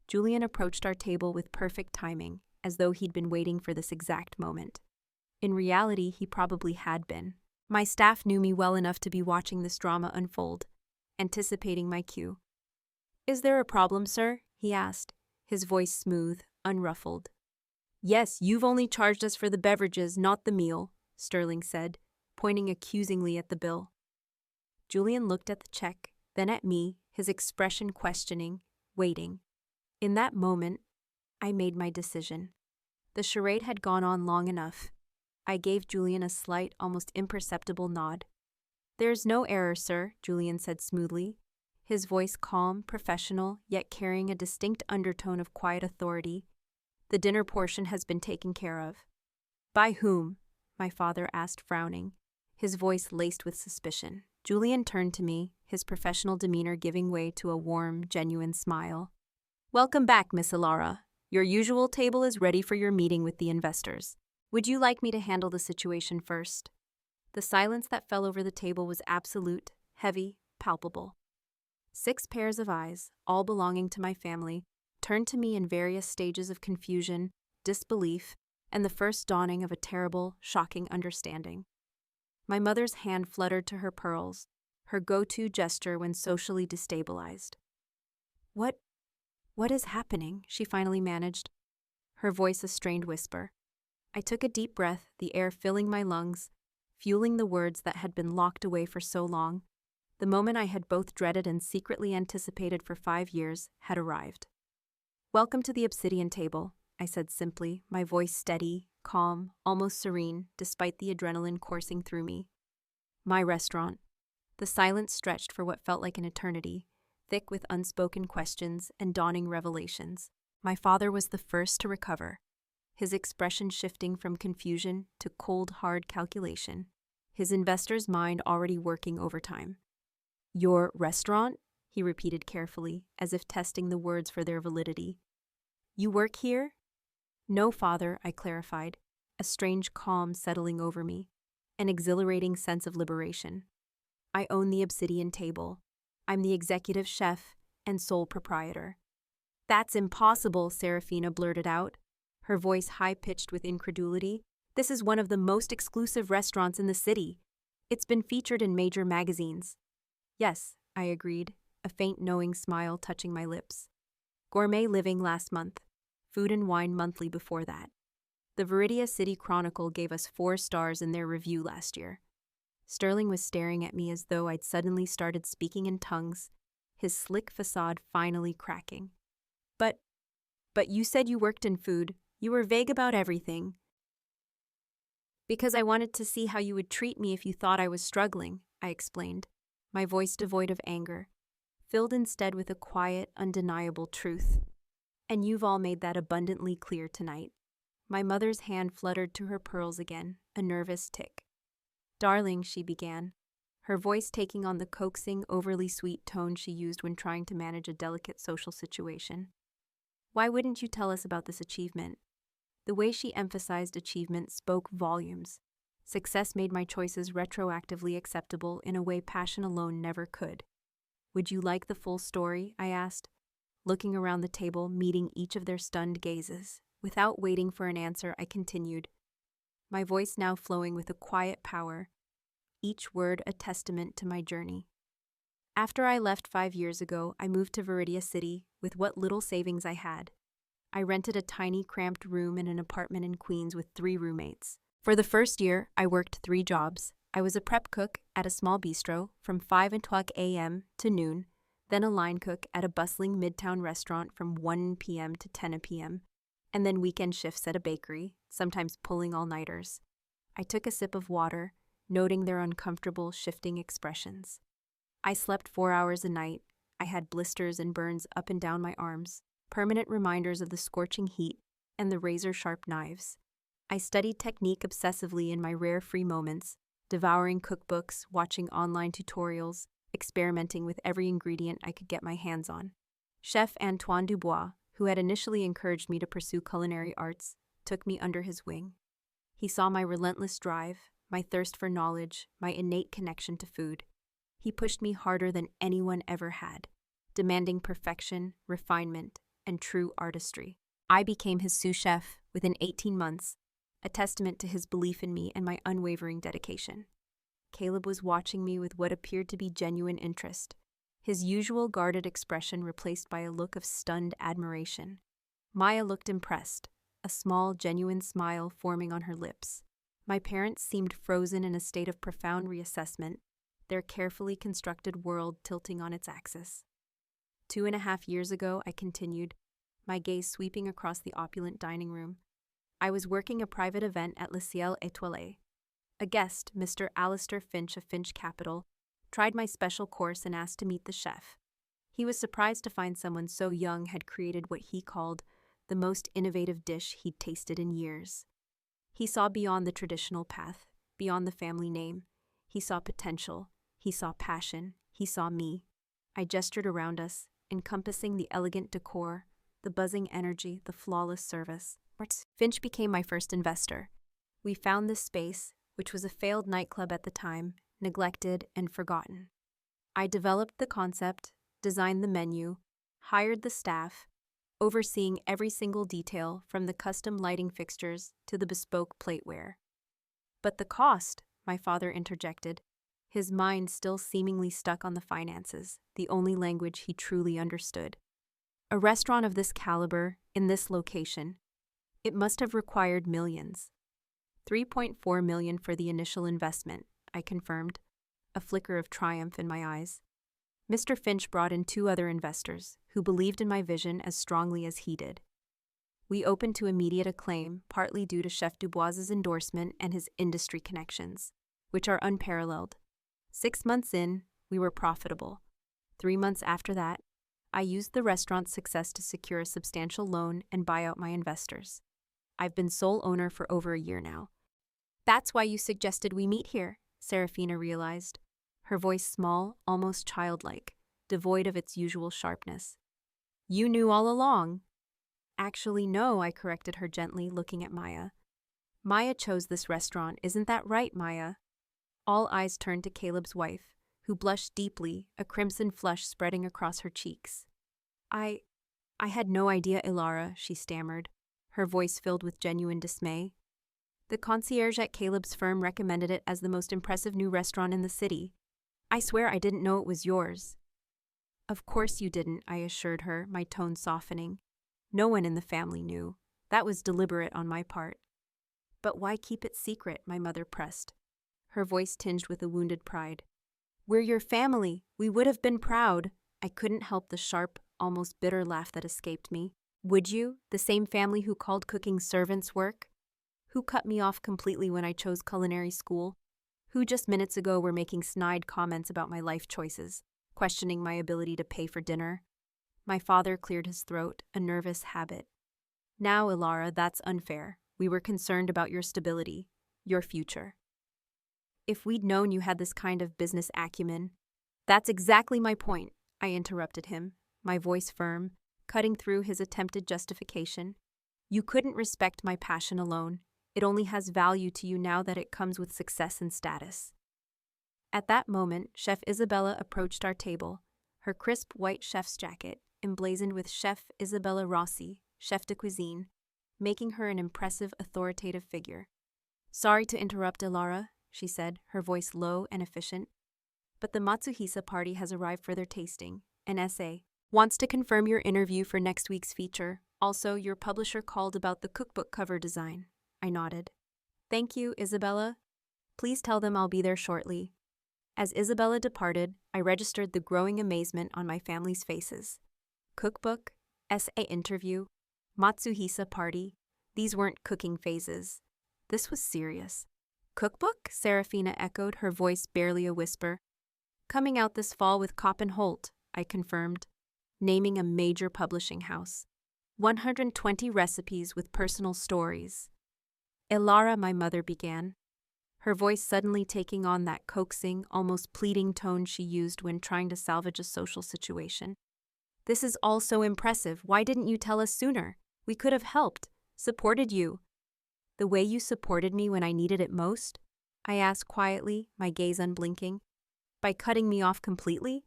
Julian approached our table with perfect timing, as though he'd been waiting for this exact moment. In reality, he probably had been. My staff knew me well enough to be watching this drama unfold, anticipating my cue. "Is there a problem, sir?" he asked, his voice smooth, unruffled. "Yes, you've only charged us for the beverages, not the meal," Sterling said, pointing accusingly at the bill. Julian looked at the check, then at me, his expression questioning, waiting. In that moment, I made my decision. The charade had gone on long enough. I gave Julian a slight, almost imperceptible nod. "There's no error, sir," Julian said smoothly, his voice calm, professional, yet carrying a distinct undertone of quiet authority. "The dinner portion has been taken care of." "By whom?" my father asked, frowning, his voice laced with suspicion. Julian turned to me, his professional demeanor giving way to a warm, genuine smile. "Welcome back, Miss Elara. Your usual table is ready for your meeting with the investors. Would you like me to handle the situation first?" The silence that fell over the table was absolute, heavy, palpable. 6 pairs of eyes, all belonging to my family, turned to me in various stages of confusion, disbelief, and the first dawning of a terrible, shocking understanding. My mother's hand fluttered to her pearls, her go-to gesture when socially destabilized. What is happening?" she finally managed, her voice a strained whisper. I took a deep breath, the air filling my lungs, fueling the words that had been locked away for so long. The moment I had both dreaded and secretly anticipated for 5 years had arrived. "Welcome to the Obsidian Table," I said simply, my voice steady, calm, almost serene, despite the adrenaline coursing through me. My restaurant. The silence stretched for what felt like an eternity, thick with unspoken questions and dawning revelations. My father was the first to recover, his expression shifting from confusion to cold, hard calculation, his investor's mind already working overtime. "Your restaurant?" he repeated carefully, as if testing the words for their validity. "You work here?" "No, father," I clarified, a strange calm settling over me, an exhilarating sense of liberation. "I own the Obsidian Table. I'm the executive chef and sole proprietor." "That's impossible," Serafina blurted out, her voice high-pitched with incredulity. "This is one of the most exclusive restaurants in the city. It's been featured in major magazines." "Yes," I agreed, a faint knowing smile touching my lips. "Gourmet Living last month, Food and Wine Monthly before that. The Veridia City Chronicle gave us 4 stars in their review last year." Sterling was staring at me as though I'd suddenly started speaking in tongues, his slick facade finally cracking. But you said you worked in food. You were vague about everything." "Because I wanted to see how you would treat me if you thought I was struggling," I explained, my voice devoid of anger, filled instead with a quiet, undeniable truth. "And you've all made that abundantly clear tonight." My mother's hand fluttered to her pearls again, a nervous tick. "Darling," she began, her voice taking on the coaxing, overly sweet tone she used when trying to manage a delicate social situation. "Why wouldn't you tell us about this achievement?" The way she emphasized achievement spoke volumes. Success made my choices retroactively acceptable in a way passion alone never could. "Would you like the full story?" I asked, looking around the table, meeting each of their stunned gazes. Without waiting for an answer, I continued, my voice now flowing with a quiet power, each word a testament to my journey. "After I left 5 years ago, I moved to Veridia City with what little savings I had. I rented a tiny, cramped room in an apartment in Queens with 3 roommates. For the first year, I worked 3 jobs. I was a prep cook at a small bistro from 5 o'clock a.m. to noon, then a line cook at a bustling midtown restaurant from 1 p.m. to 10 p.m., and then weekend shifts at a bakery, sometimes pulling all-nighters. I took a sip of water, noting their uncomfortable, shifting expressions. I slept 4 hours a night. I had blisters and burns up and down my arms, permanent reminders of the scorching heat and the razor-sharp knives. I studied technique obsessively in my rare free moments, devouring cookbooks, watching online tutorials, experimenting with every ingredient I could get my hands on. Chef Antoine Dubois, who had initially encouraged me to pursue culinary arts, took me under his wing. He saw my relentless drive, my thirst for knowledge, my innate connection to food. He pushed me harder than anyone ever had, demanding perfection, refinement, and true artistry. I became his sous chef within 18 months, a testament to his belief in me and my unwavering dedication. Caleb was watching me with what appeared to be genuine interest, his usual guarded expression replaced by a look of stunned admiration. Maya looked impressed, a small, genuine smile forming on her lips. My parents seemed frozen in a state of profound reassessment, their carefully constructed world tilting on its axis. 2.5 years ago, I continued, my gaze sweeping across the opulent dining room. I was working a private event at Le Ciel Étoilé. A guest, Mr. Alistair Finch of Finch Capital, tried my special course and asked to meet the chef. He was surprised to find someone so young had created what he called the most innovative dish he'd tasted in years. He saw beyond the traditional path, beyond the family name. He saw potential. He saw passion. He saw me. I gestured around us, encompassing the elegant decor, the buzzing energy, the flawless service. Finch became my first investor. We found this space, which was a failed nightclub at the time, neglected and forgotten. I developed the concept, designed the menu, hired the staff, overseeing every single detail from the custom lighting fixtures to the bespoke plateware. But the cost, my father interjected, his mind still seemingly stuck on the finances, the only language he truly understood. A restaurant of this caliber, in this location, it must have required millions. 3.4 million for the initial investment, I confirmed, a flicker of triumph in my eyes. Mr. Finch brought in 2 other investors who believed in my vision as strongly as he did. We opened to immediate acclaim, partly due to Chef Dubois's endorsement and his industry connections, which are unparalleled. 6 months in, we were profitable. 3 months after that, I used the restaurant's success to secure a substantial loan and buy out my investors. I've been sole owner for over a year now. That's why you suggested we meet here, Serafina realized, her voice small, almost childlike, devoid of its usual sharpness. You knew all along. Actually, no, I corrected her gently, looking at Maya. Maya chose this restaurant, isn't that right, Maya? All eyes turned to Caleb's wife, who blushed deeply, a crimson flush spreading across her cheeks. I had no idea, Elara, she stammered, her voice filled with genuine dismay. The concierge at Caleb's firm recommended it as the most impressive new restaurant in the city. I swear I didn't know it was yours. Of course you didn't, I assured her, my tone softening. No one in the family knew. That was deliberate on my part. But why keep it secret, my mother pressed, her voice tinged with a wounded pride. We're your family. We would have been proud. I couldn't help the sharp, almost bitter laugh that escaped me. Would you? The same family who called cooking servants' work? Who cut me off completely when I chose culinary school? Who just minutes ago were making snide comments about my life choices, questioning my ability to pay for dinner? My father cleared his throat, a nervous habit. Now, Elara, that's unfair. We were concerned about your stability, your future. If we'd known you had this kind of business acumen. That's exactly my point, I interrupted him, my voice firm, cutting through his attempted justification. You couldn't respect my passion alone. It only has value to you now that it comes with success and status. At that moment, Chef Isabella approached our table, her crisp white chef's jacket, emblazoned with Chef Isabella Rossi, chef de cuisine, making her an impressive, authoritative figure. Sorry to interrupt, Elara, she said, her voice low and efficient, but the Matsuhisa party has arrived for their tasting. An essay. Wants to confirm your interview for next week's feature. Also, your publisher called about the cookbook cover design. I nodded. Thank you, Isabella. Please tell them I'll be there shortly. As Isabella departed, I registered the growing amazement on my family's faces. Cookbook, essay interview, Matsuhisa party. These weren't cooking phases. This was serious. Cookbook? Serafina echoed, her voice barely a whisper. Coming out this fall with Kopp and Holt, I confirmed, naming a major publishing house. 120 recipes with personal stories. Elara, my mother began, her voice suddenly taking on that coaxing, almost pleading tone she used when trying to salvage a social situation. This is all so impressive. Why didn't you tell us sooner? We could have helped, supported you. The way you supported me when I needed it most? I asked quietly, my gaze unblinking. By cutting me off completely?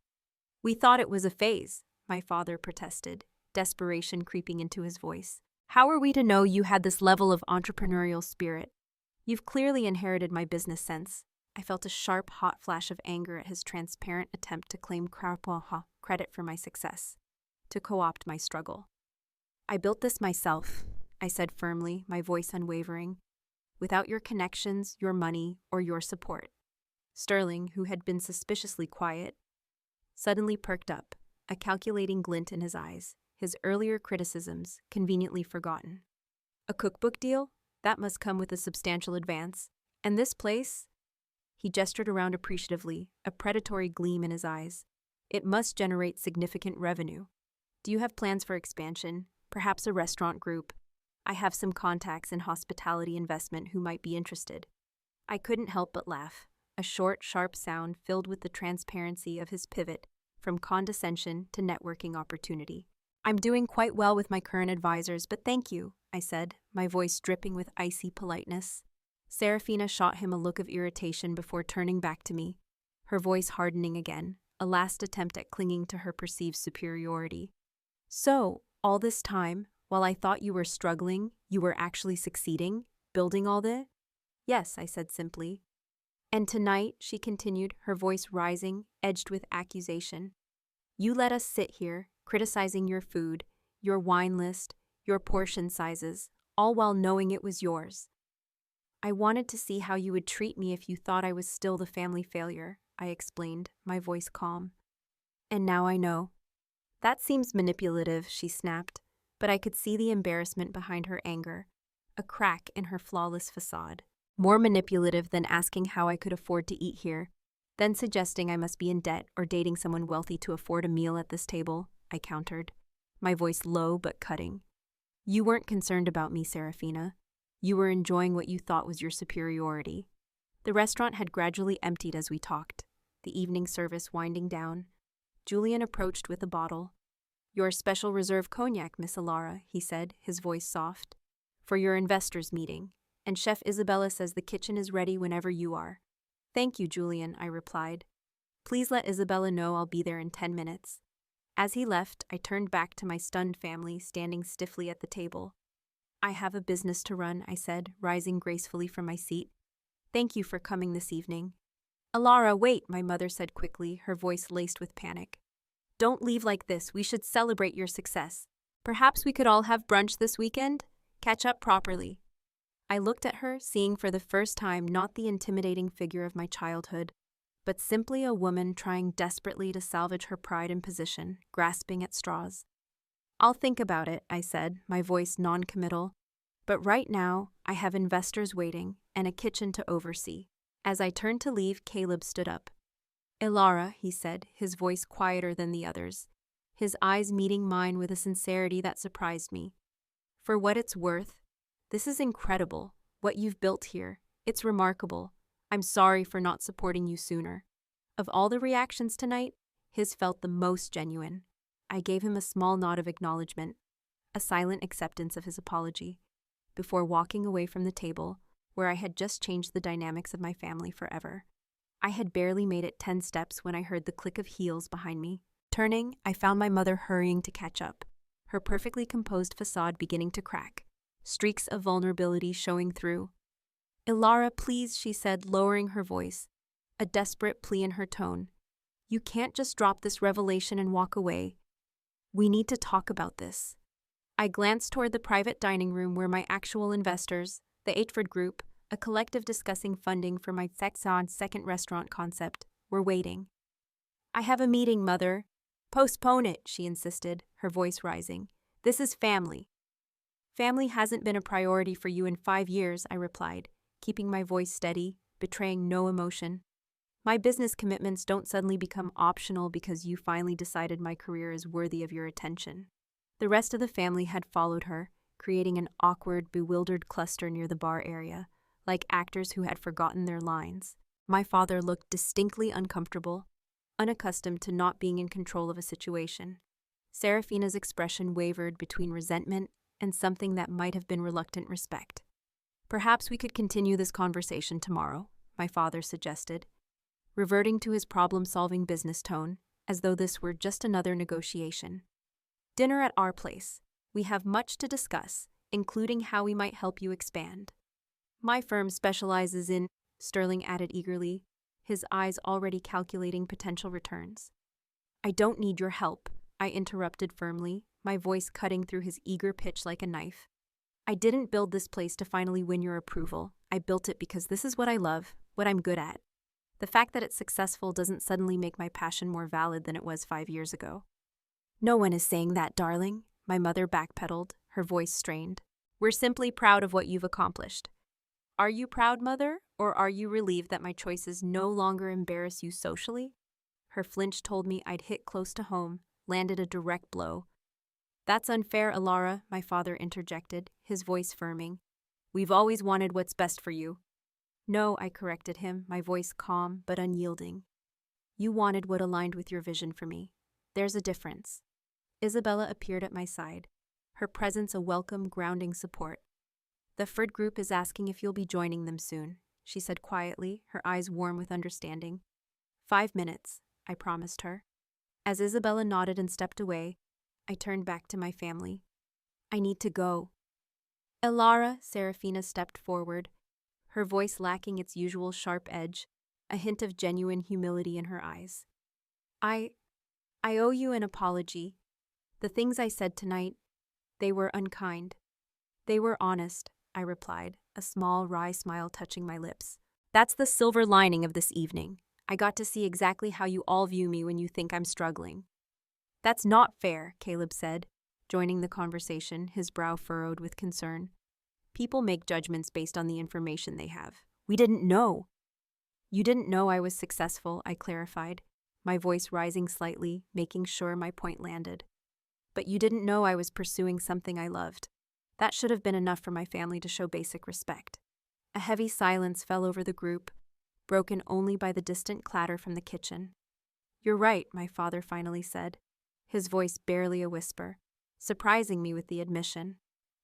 We thought it was a phase, my father protested, desperation creeping into his voice. How are we to know you had this level of entrepreneurial spirit? You've clearly inherited my business sense. I felt a sharp, hot flash of anger at his transparent attempt to claim credit for my success, to co-opt my struggle. I built this myself, I said firmly, my voice unwavering, without your connections, your money, or your support. Sterling, who had been suspiciously quiet, suddenly perked up, a calculating glint in his eyes, his earlier criticisms conveniently forgotten. A cookbook deal? That must come with a substantial advance. And this place? He gestured around appreciatively, a predatory gleam in his eyes. It must generate significant revenue. Do you have plans for expansion? Perhaps a restaurant group? I have some contacts in hospitality investment who might be interested. I couldn't help but laugh, a short, sharp sound filled with the transparency of his pivot from condescension to networking opportunity. I'm doing quite well with my current advisors, but thank you, I said, my voice dripping with icy politeness. Serafina shot him a look of irritation before turning back to me, her voice hardening again. a last attempt at clinging to her perceived superiority. So, all this time, while I thought you were struggling, you were actually succeeding, building all this? Yes, I said simply. And tonight, she continued, her voice rising, edged with accusation. You let us sit here, criticizing your food, your wine list, your portion sizes, all while knowing it was yours. I wanted to see how you would treat me if you thought I was still the family failure, I explained, my voice calm. And now I know. That seems manipulative, she snapped, but I could see the embarrassment behind her anger, a crack in her flawless facade. More manipulative than asking how I could afford to eat here, then suggesting I must be in debt or dating someone wealthy to afford a meal at this table, I countered, my voice low but cutting. You weren't concerned about me, Serafina. You were enjoying what you thought was your superiority. The restaurant had gradually emptied as we talked, the evening service winding down. Julian approached with a bottle. Your special reserve cognac, Miss Elara, he said, his voice soft. For your investors' meeting. And Chef Isabella says the kitchen is ready whenever you are. Thank you, Julian, I replied. Please let Isabella know I'll be there in 10 minutes. As he left, I turned back to my stunned family standing stiffly at the table. I have a business to run, I said, rising gracefully from my seat. Thank you for coming this evening. Elara, wait, my mother said quickly, her voice laced with panic. Don't leave like this. We should celebrate your success. Perhaps we could all have brunch this weekend? Catch up properly. I looked at her, seeing for the first time not the intimidating figure of my childhood, but simply a woman trying desperately to salvage her pride and position, grasping at straws. I'll think about it, I said, my voice non-committal. But right now, I have investors waiting and a kitchen to oversee. As I turned to leave, Caleb stood up. Elara, he said, his voice quieter than the others, his eyes meeting mine with a sincerity that surprised me. For what it's worth, this is incredible, what you've built here. It's remarkable. I'm sorry for not supporting you sooner. Of all the reactions tonight, his felt the most genuine. I gave him a small nod of acknowledgement, a silent acceptance of his apology, before walking away from the table, where I had just changed the dynamics of my family forever. I had barely made it 10 steps when I heard the click of heels behind me. Turning, I found my mother hurrying to catch up, her perfectly composed facade beginning to crack, streaks of vulnerability showing through. Elara, please, she said, lowering her voice, a desperate plea in her tone. You can't just drop this revelation and walk away. We need to talk about this. I glanced toward the private dining room where my actual investors, the Atford Group, a collective discussing funding for my second restaurant concept, were waiting. I have a meeting, Mother. Postpone it, she insisted, her voice rising. This is family. Family hasn't been a priority for you in 5 years, I replied, keeping my voice steady, betraying no emotion. My business commitments don't suddenly become optional because you finally decided my career is worthy of your attention. The rest of the family had followed her, creating an awkward, bewildered cluster near the bar area, like actors who had forgotten their lines. My father looked distinctly uncomfortable, unaccustomed to not being in control of a situation. Serafina's expression wavered between resentment and something that might have been reluctant respect. Perhaps we could continue this conversation tomorrow, my father suggested, reverting to his problem-solving business tone, as though this were just another negotiation. Dinner at our place. We have much to discuss, including how we might help you expand. My firm specializes in, Sterling added eagerly, his eyes already calculating potential returns. I don't need your help, I interrupted firmly, my voice cutting through his eager pitch like a knife. I didn't build this place to finally win your approval. I built it because this is what I love, what I'm good at. The fact that it's successful doesn't suddenly make my passion more valid than it was 5 years ago. No one is saying that, darling, my mother backpedaled, her voice strained. We're simply proud of what you've accomplished. Are you proud, Mother, or are you relieved that my choices no longer embarrass you socially? Her flinch told me I'd hit close to home, landed a direct blow. That's unfair, Elara, my father interjected, his voice firming. We've always wanted what's best for you. No, I corrected him, my voice calm but unyielding. You wanted what aligned with your vision for me. There's a difference. Isabella appeared at my side, her presence a welcome, grounding support. The Ferd Group is asking if you'll be joining them soon, she said quietly, her eyes warm with understanding. 5 minutes. I promised her. As Isabella nodded and stepped away, I turned back to my family. I need to go. Elara, Serafina stepped forward, her voice lacking its usual sharp edge, a hint of genuine humility in her eyes. I owe you an apology. The things I said tonight, they were unkind. They were honest, I replied, a small, wry smile touching my lips. That's the silver lining of this evening. I got to see exactly how you all view me when you think I'm struggling. That's not fair, Caleb said, joining the conversation, his brow furrowed with concern. People make judgments based on the information they have. We didn't know. You didn't know I was successful, I clarified, my voice rising slightly, making sure my point landed. But you didn't know I was pursuing something I loved. That should have been enough for my family to show basic respect. A heavy silence fell over the group, broken only by the distant clatter from the kitchen. You're right, my father finally said, his voice barely a whisper, surprising me with the admission.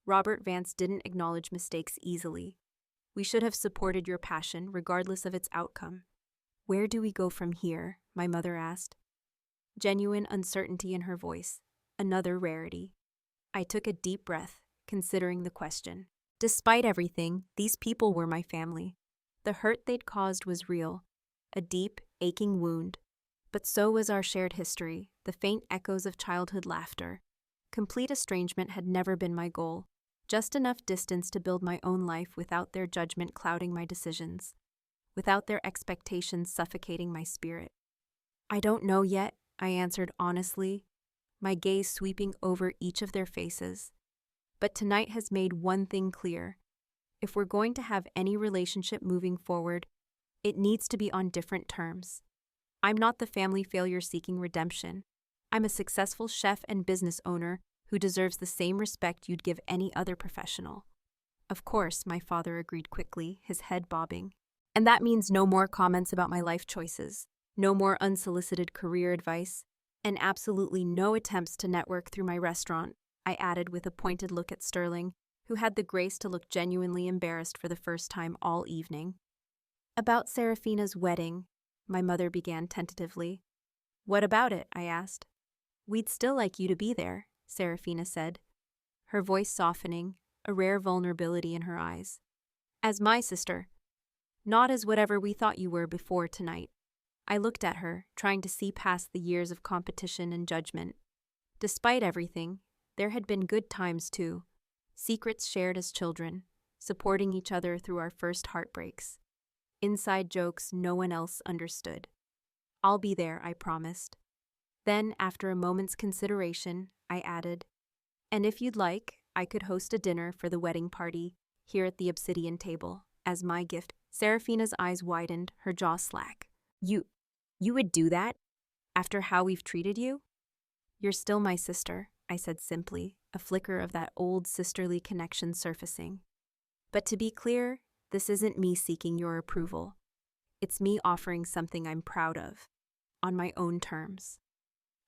Robert Vance didn't acknowledge mistakes easily. We should have supported your passion, regardless of its outcome. Where do we go from here? My mother asked. Genuine uncertainty in her voice, another rarity. I took a deep breath, considering the question. Despite everything, these people were my family. The hurt they'd caused was real, a deep, aching wound. But so was our shared history, the faint echoes of childhood laughter. Complete estrangement had never been my goal, just enough distance to build my own life without their judgment clouding my decisions, without their expectations suffocating my spirit. I don't know yet, I answered honestly, my gaze sweeping over each of their faces. But tonight has made one thing clear. If we're going to have any relationship moving forward, it needs to be on different terms. I'm not the family failure seeking redemption. I'm a successful chef and business owner who deserves the same respect you'd give any other professional. Of course, my father agreed quickly, his head bobbing. And that means no more comments about my life choices, no more unsolicited career advice, and absolutely no attempts to network through my restaurant, I added with a pointed look at Sterling, who had the grace to look genuinely embarrassed for the first time all evening. About Serafina's wedding, my mother began tentatively. What about it? I asked. We'd still like you to be there, Serafina said, her voice softening, a rare vulnerability in her eyes. As my sister, not as whatever we thought you were before tonight. I looked at her, trying to see past the years of competition and judgment. Despite everything, there had been good times too, secrets shared as children, supporting each other through our first heartbreaks. Inside jokes no one else understood. I'll be there, I promised. Then, after a moment's consideration, I added, and if you'd like, I could host a dinner for the wedding party here at the obsidian table, as my gift. Serafina's eyes widened, her jaw slack. You would do that? After how we've treated you? You're still my sister, I said simply, a flicker of that old sisterly connection surfacing. But to be clear, this isn't me seeking your approval. It's me offering something I'm proud of, on my own terms.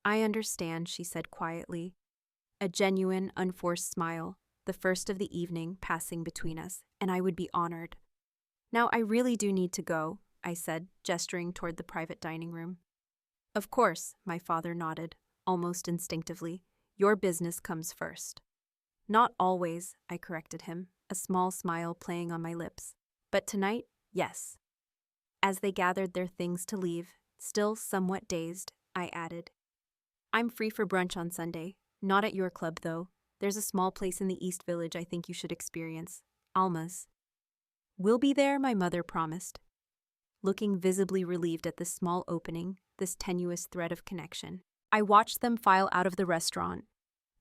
I understand, she said quietly, a genuine, unforced smile, the first of the evening passing between us, and I would be honored. Now I really do need to go, I said, gesturing toward the private dining room. Of course, my father nodded, almost instinctively. Your business comes first. Not always, I corrected him, a small smile playing on my lips. But tonight, yes. As they gathered their things to leave, still somewhat dazed, I added, I'm free for brunch on Sunday. Not at your club, though. There's a small place in the East Village I think you should experience. Alma's. We'll be there, my mother promised, looking visibly relieved at this small opening, this tenuous thread of connection. I watched them file out of the restaurant,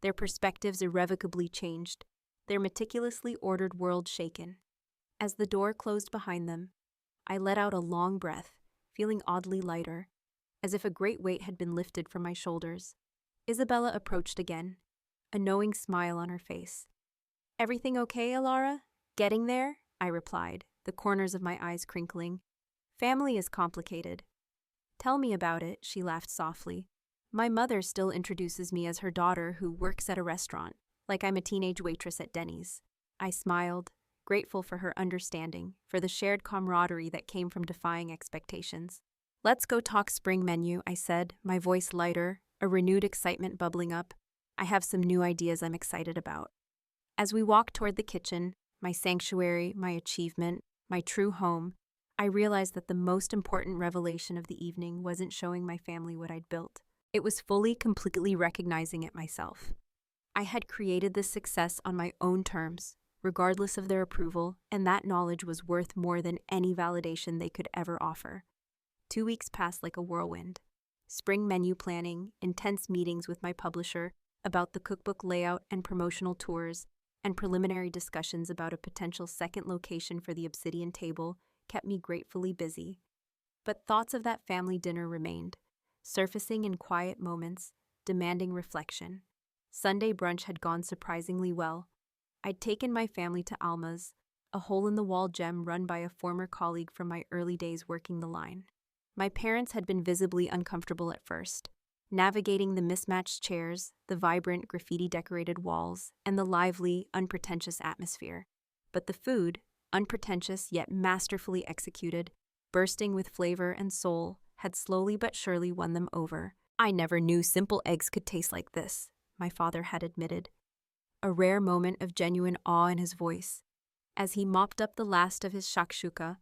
their perspectives irrevocably changed, their meticulously ordered world shaken. As the door closed behind them, I let out a long breath, feeling oddly lighter, as if a great weight had been lifted from my shoulders. Isabella approached again, a knowing smile on her face. Everything okay, Elara? Getting there? I replied, the corners of my eyes crinkling. Family is complicated. Tell me about it, she laughed softly. My mother still introduces me as her daughter who works at a restaurant, like I'm a teenage waitress at Denny's. I smiled, grateful for her understanding, for the shared camaraderie that came from defying expectations. Let's go talk spring menu, I said, my voice lighter, a renewed excitement bubbling up. I have some new ideas I'm excited about. As we walked toward the kitchen, my sanctuary, my achievement, my true home, I realized that the most important revelation of the evening wasn't showing my family what I'd built. It was fully, completely recognizing it myself. I had created this success on my own terms, regardless of their approval, and that knowledge was worth more than any validation they could ever offer. 2 weeks passed like a whirlwind. Spring menu planning, intense meetings with my publisher about the cookbook layout and promotional tours, and preliminary discussions about a potential second location for the Obsidian Table kept me gratefully busy. But thoughts of that family dinner remained, surfacing in quiet moments, demanding reflection. Sunday brunch had gone surprisingly well. I'd taken my family to Alma's, a hole-in-the-wall gem run by a former colleague from my early days working the line. My parents had been visibly uncomfortable at first, navigating the mismatched chairs, the vibrant graffiti-decorated walls, and the lively, unpretentious atmosphere. But the food, unpretentious yet masterfully executed, bursting with flavor and soul, had slowly but surely won them over. I never knew simple eggs could taste like this, my father had admitted, a rare moment of genuine awe in his voice, as he mopped up the last of his shakshuka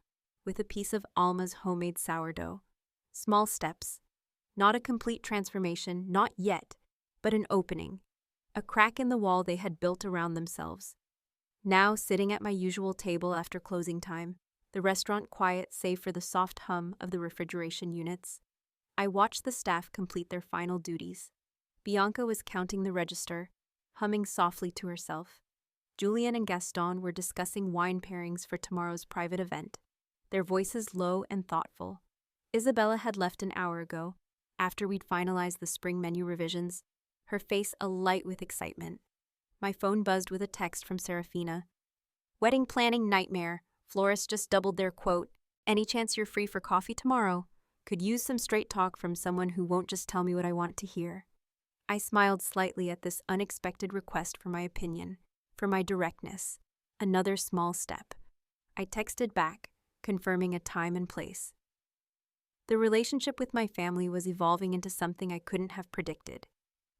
with a piece of Alma's homemade sourdough. Small steps. Not a complete transformation, not yet, but an opening, a crack in the wall they had built around themselves. Now, sitting at my usual table after closing time, the restaurant quiet save for the soft hum of the refrigeration units, I watched the staff complete their final duties. Bianca was counting the register, humming softly to herself. Julian and Gaston were discussing wine pairings for tomorrow's private event, their voices low and thoughtful. Isabella had left an hour ago, after we'd finalized the spring menu revisions, her face alight with excitement. My phone buzzed with a text from Serafina. "Wedding planning nightmare. Florists just doubled their quote. Any chance you're free for coffee tomorrow? Could use some straight talk from someone who won't just tell me what I want to hear." I smiled slightly at this unexpected request for my opinion, for my directness. Another small step. I texted back, confirming a time and place. The relationship with my family was evolving into something I couldn't have predicted.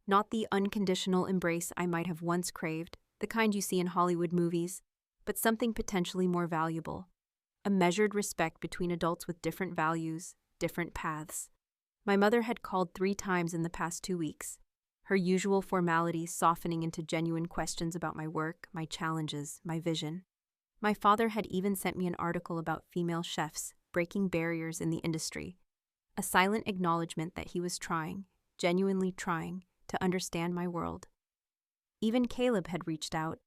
Not the unconditional embrace I might have once craved, the kind you see in Hollywood movies, but something potentially more valuable. A measured respect between adults with different values, different paths. My mother had called 3 times in the past 2 weeks, her usual formalities softening into genuine questions about my work, my challenges, my vision. My father had even sent me an article about female chefs breaking barriers in the industry, a silent acknowledgement that he was trying, genuinely trying, to understand my world. Even Caleb had reached out,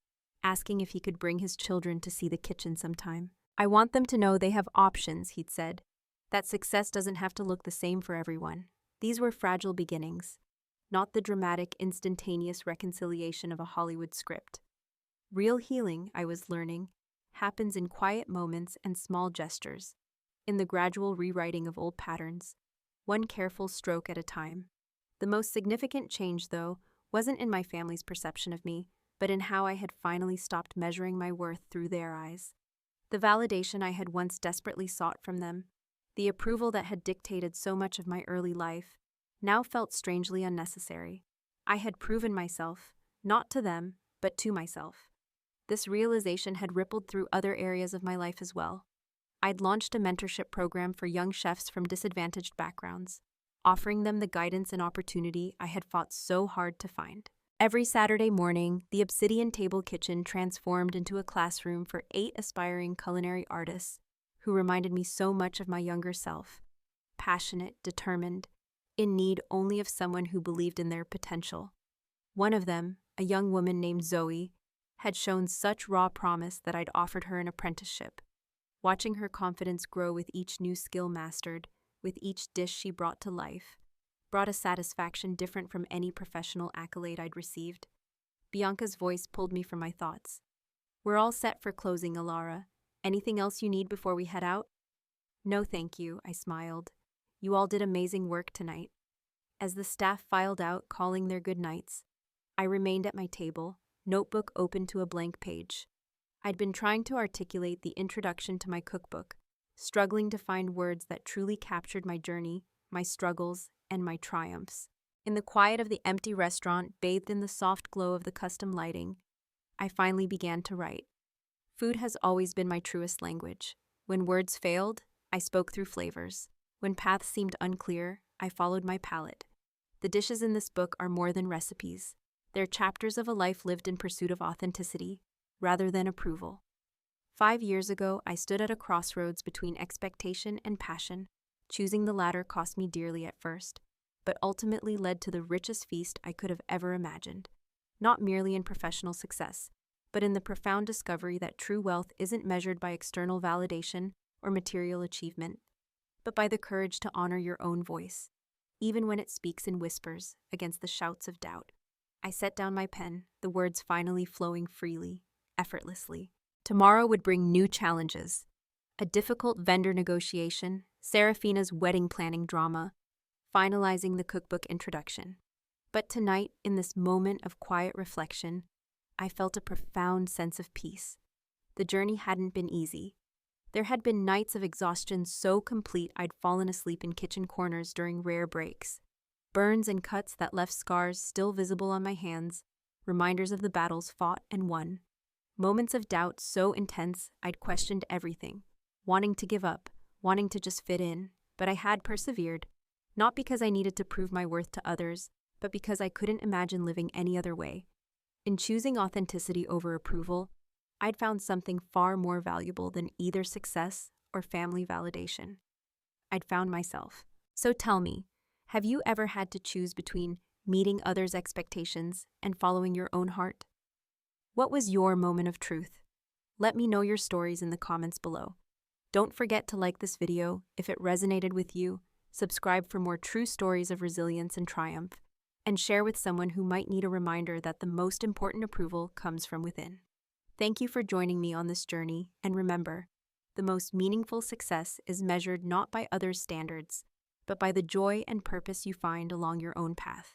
asking if he could bring his children to see the kitchen sometime. "I want them to know they have options," he'd said, "that success doesn't have to look the same for everyone." These were fragile beginnings, not the dramatic, instantaneous reconciliation of a Hollywood script. Real healing, I was learning, happens in quiet moments and small gestures, in the gradual rewriting of old patterns, one careful stroke at a time. The most significant change, though, wasn't in my family's perception of me, but in how I had finally stopped measuring my worth through their eyes. The validation I had once desperately sought from them, the approval that had dictated so much of my early life, now felt strangely unnecessary. I had proven myself, not to them, but to myself. This realization had rippled through other areas of my life as well. I'd launched a mentorship program for young chefs from disadvantaged backgrounds, offering them the guidance and opportunity I had fought so hard to find. Every Saturday morning, the Obsidian Table kitchen transformed into a classroom for 8 aspiring culinary artists who reminded me so much of my younger self, passionate, determined, in need only of someone who believed in their potential. One of them, a young woman named Zoe, had shown such raw promise that I'd offered her an apprenticeship. Watching her confidence grow with each new skill mastered, with each dish she brought to life, brought a satisfaction different from any professional accolade I'd received. Bianca's voice pulled me from my thoughts. "We're all set for closing, Elara. Anything else you need before we head out?" "No, thank you," I smiled. "You all did amazing work tonight." As the staff filed out, calling their good nights, I remained at my table, notebook open to a blank page. I'd been trying to articulate the introduction to my cookbook, struggling to find words that truly captured my journey, my struggles, and my triumphs. In the quiet of the empty restaurant, bathed in the soft glow of the custom lighting, I finally began to write. Food has always been my truest language. When words failed, I spoke through flavors. When paths seemed unclear, I followed my palate. The dishes in this book are more than recipes. They're chapters of a life lived in pursuit of authenticity, rather than approval. 5 years ago, I stood at a crossroads between expectation and passion. Choosing the latter cost me dearly at first, but ultimately led to the richest feast I could have ever imagined. Not merely in professional success, but in the profound discovery that true wealth isn't measured by external validation or material achievement, but by the courage to honor your own voice, even when it speaks in whispers against the shouts of doubt. I set down my pen, the words finally flowing freely, effortlessly. Tomorrow would bring new challenges. A difficult vendor negotiation, Serafina's wedding planning drama, finalizing the cookbook introduction. But tonight, in this moment of quiet reflection, I felt a profound sense of peace. The journey hadn't been easy. There had been nights of exhaustion so complete I'd fallen asleep in kitchen corners during rare breaks. Burns and cuts that left scars still visible on my hands, reminders of the battles fought and won. Moments of doubt so intense I'd questioned everything, wanting to give up, wanting to just fit in, but I had persevered, not because I needed to prove my worth to others, but because I couldn't imagine living any other way. In choosing authenticity over approval, I'd found something far more valuable than either success or family validation. I'd found myself. So tell me, have you ever had to choose between meeting others' expectations and following your own heart? What was your moment of truth? Let me know your stories in the comments below. Don't forget to like this video if it resonated with you, subscribe for more true stories of resilience and triumph, and share with someone who might need a reminder that the most important approval comes from within. Thank you for joining me on this journey, and remember, the most meaningful success is measured not by others' standards, but by the joy and purpose you find along your own path.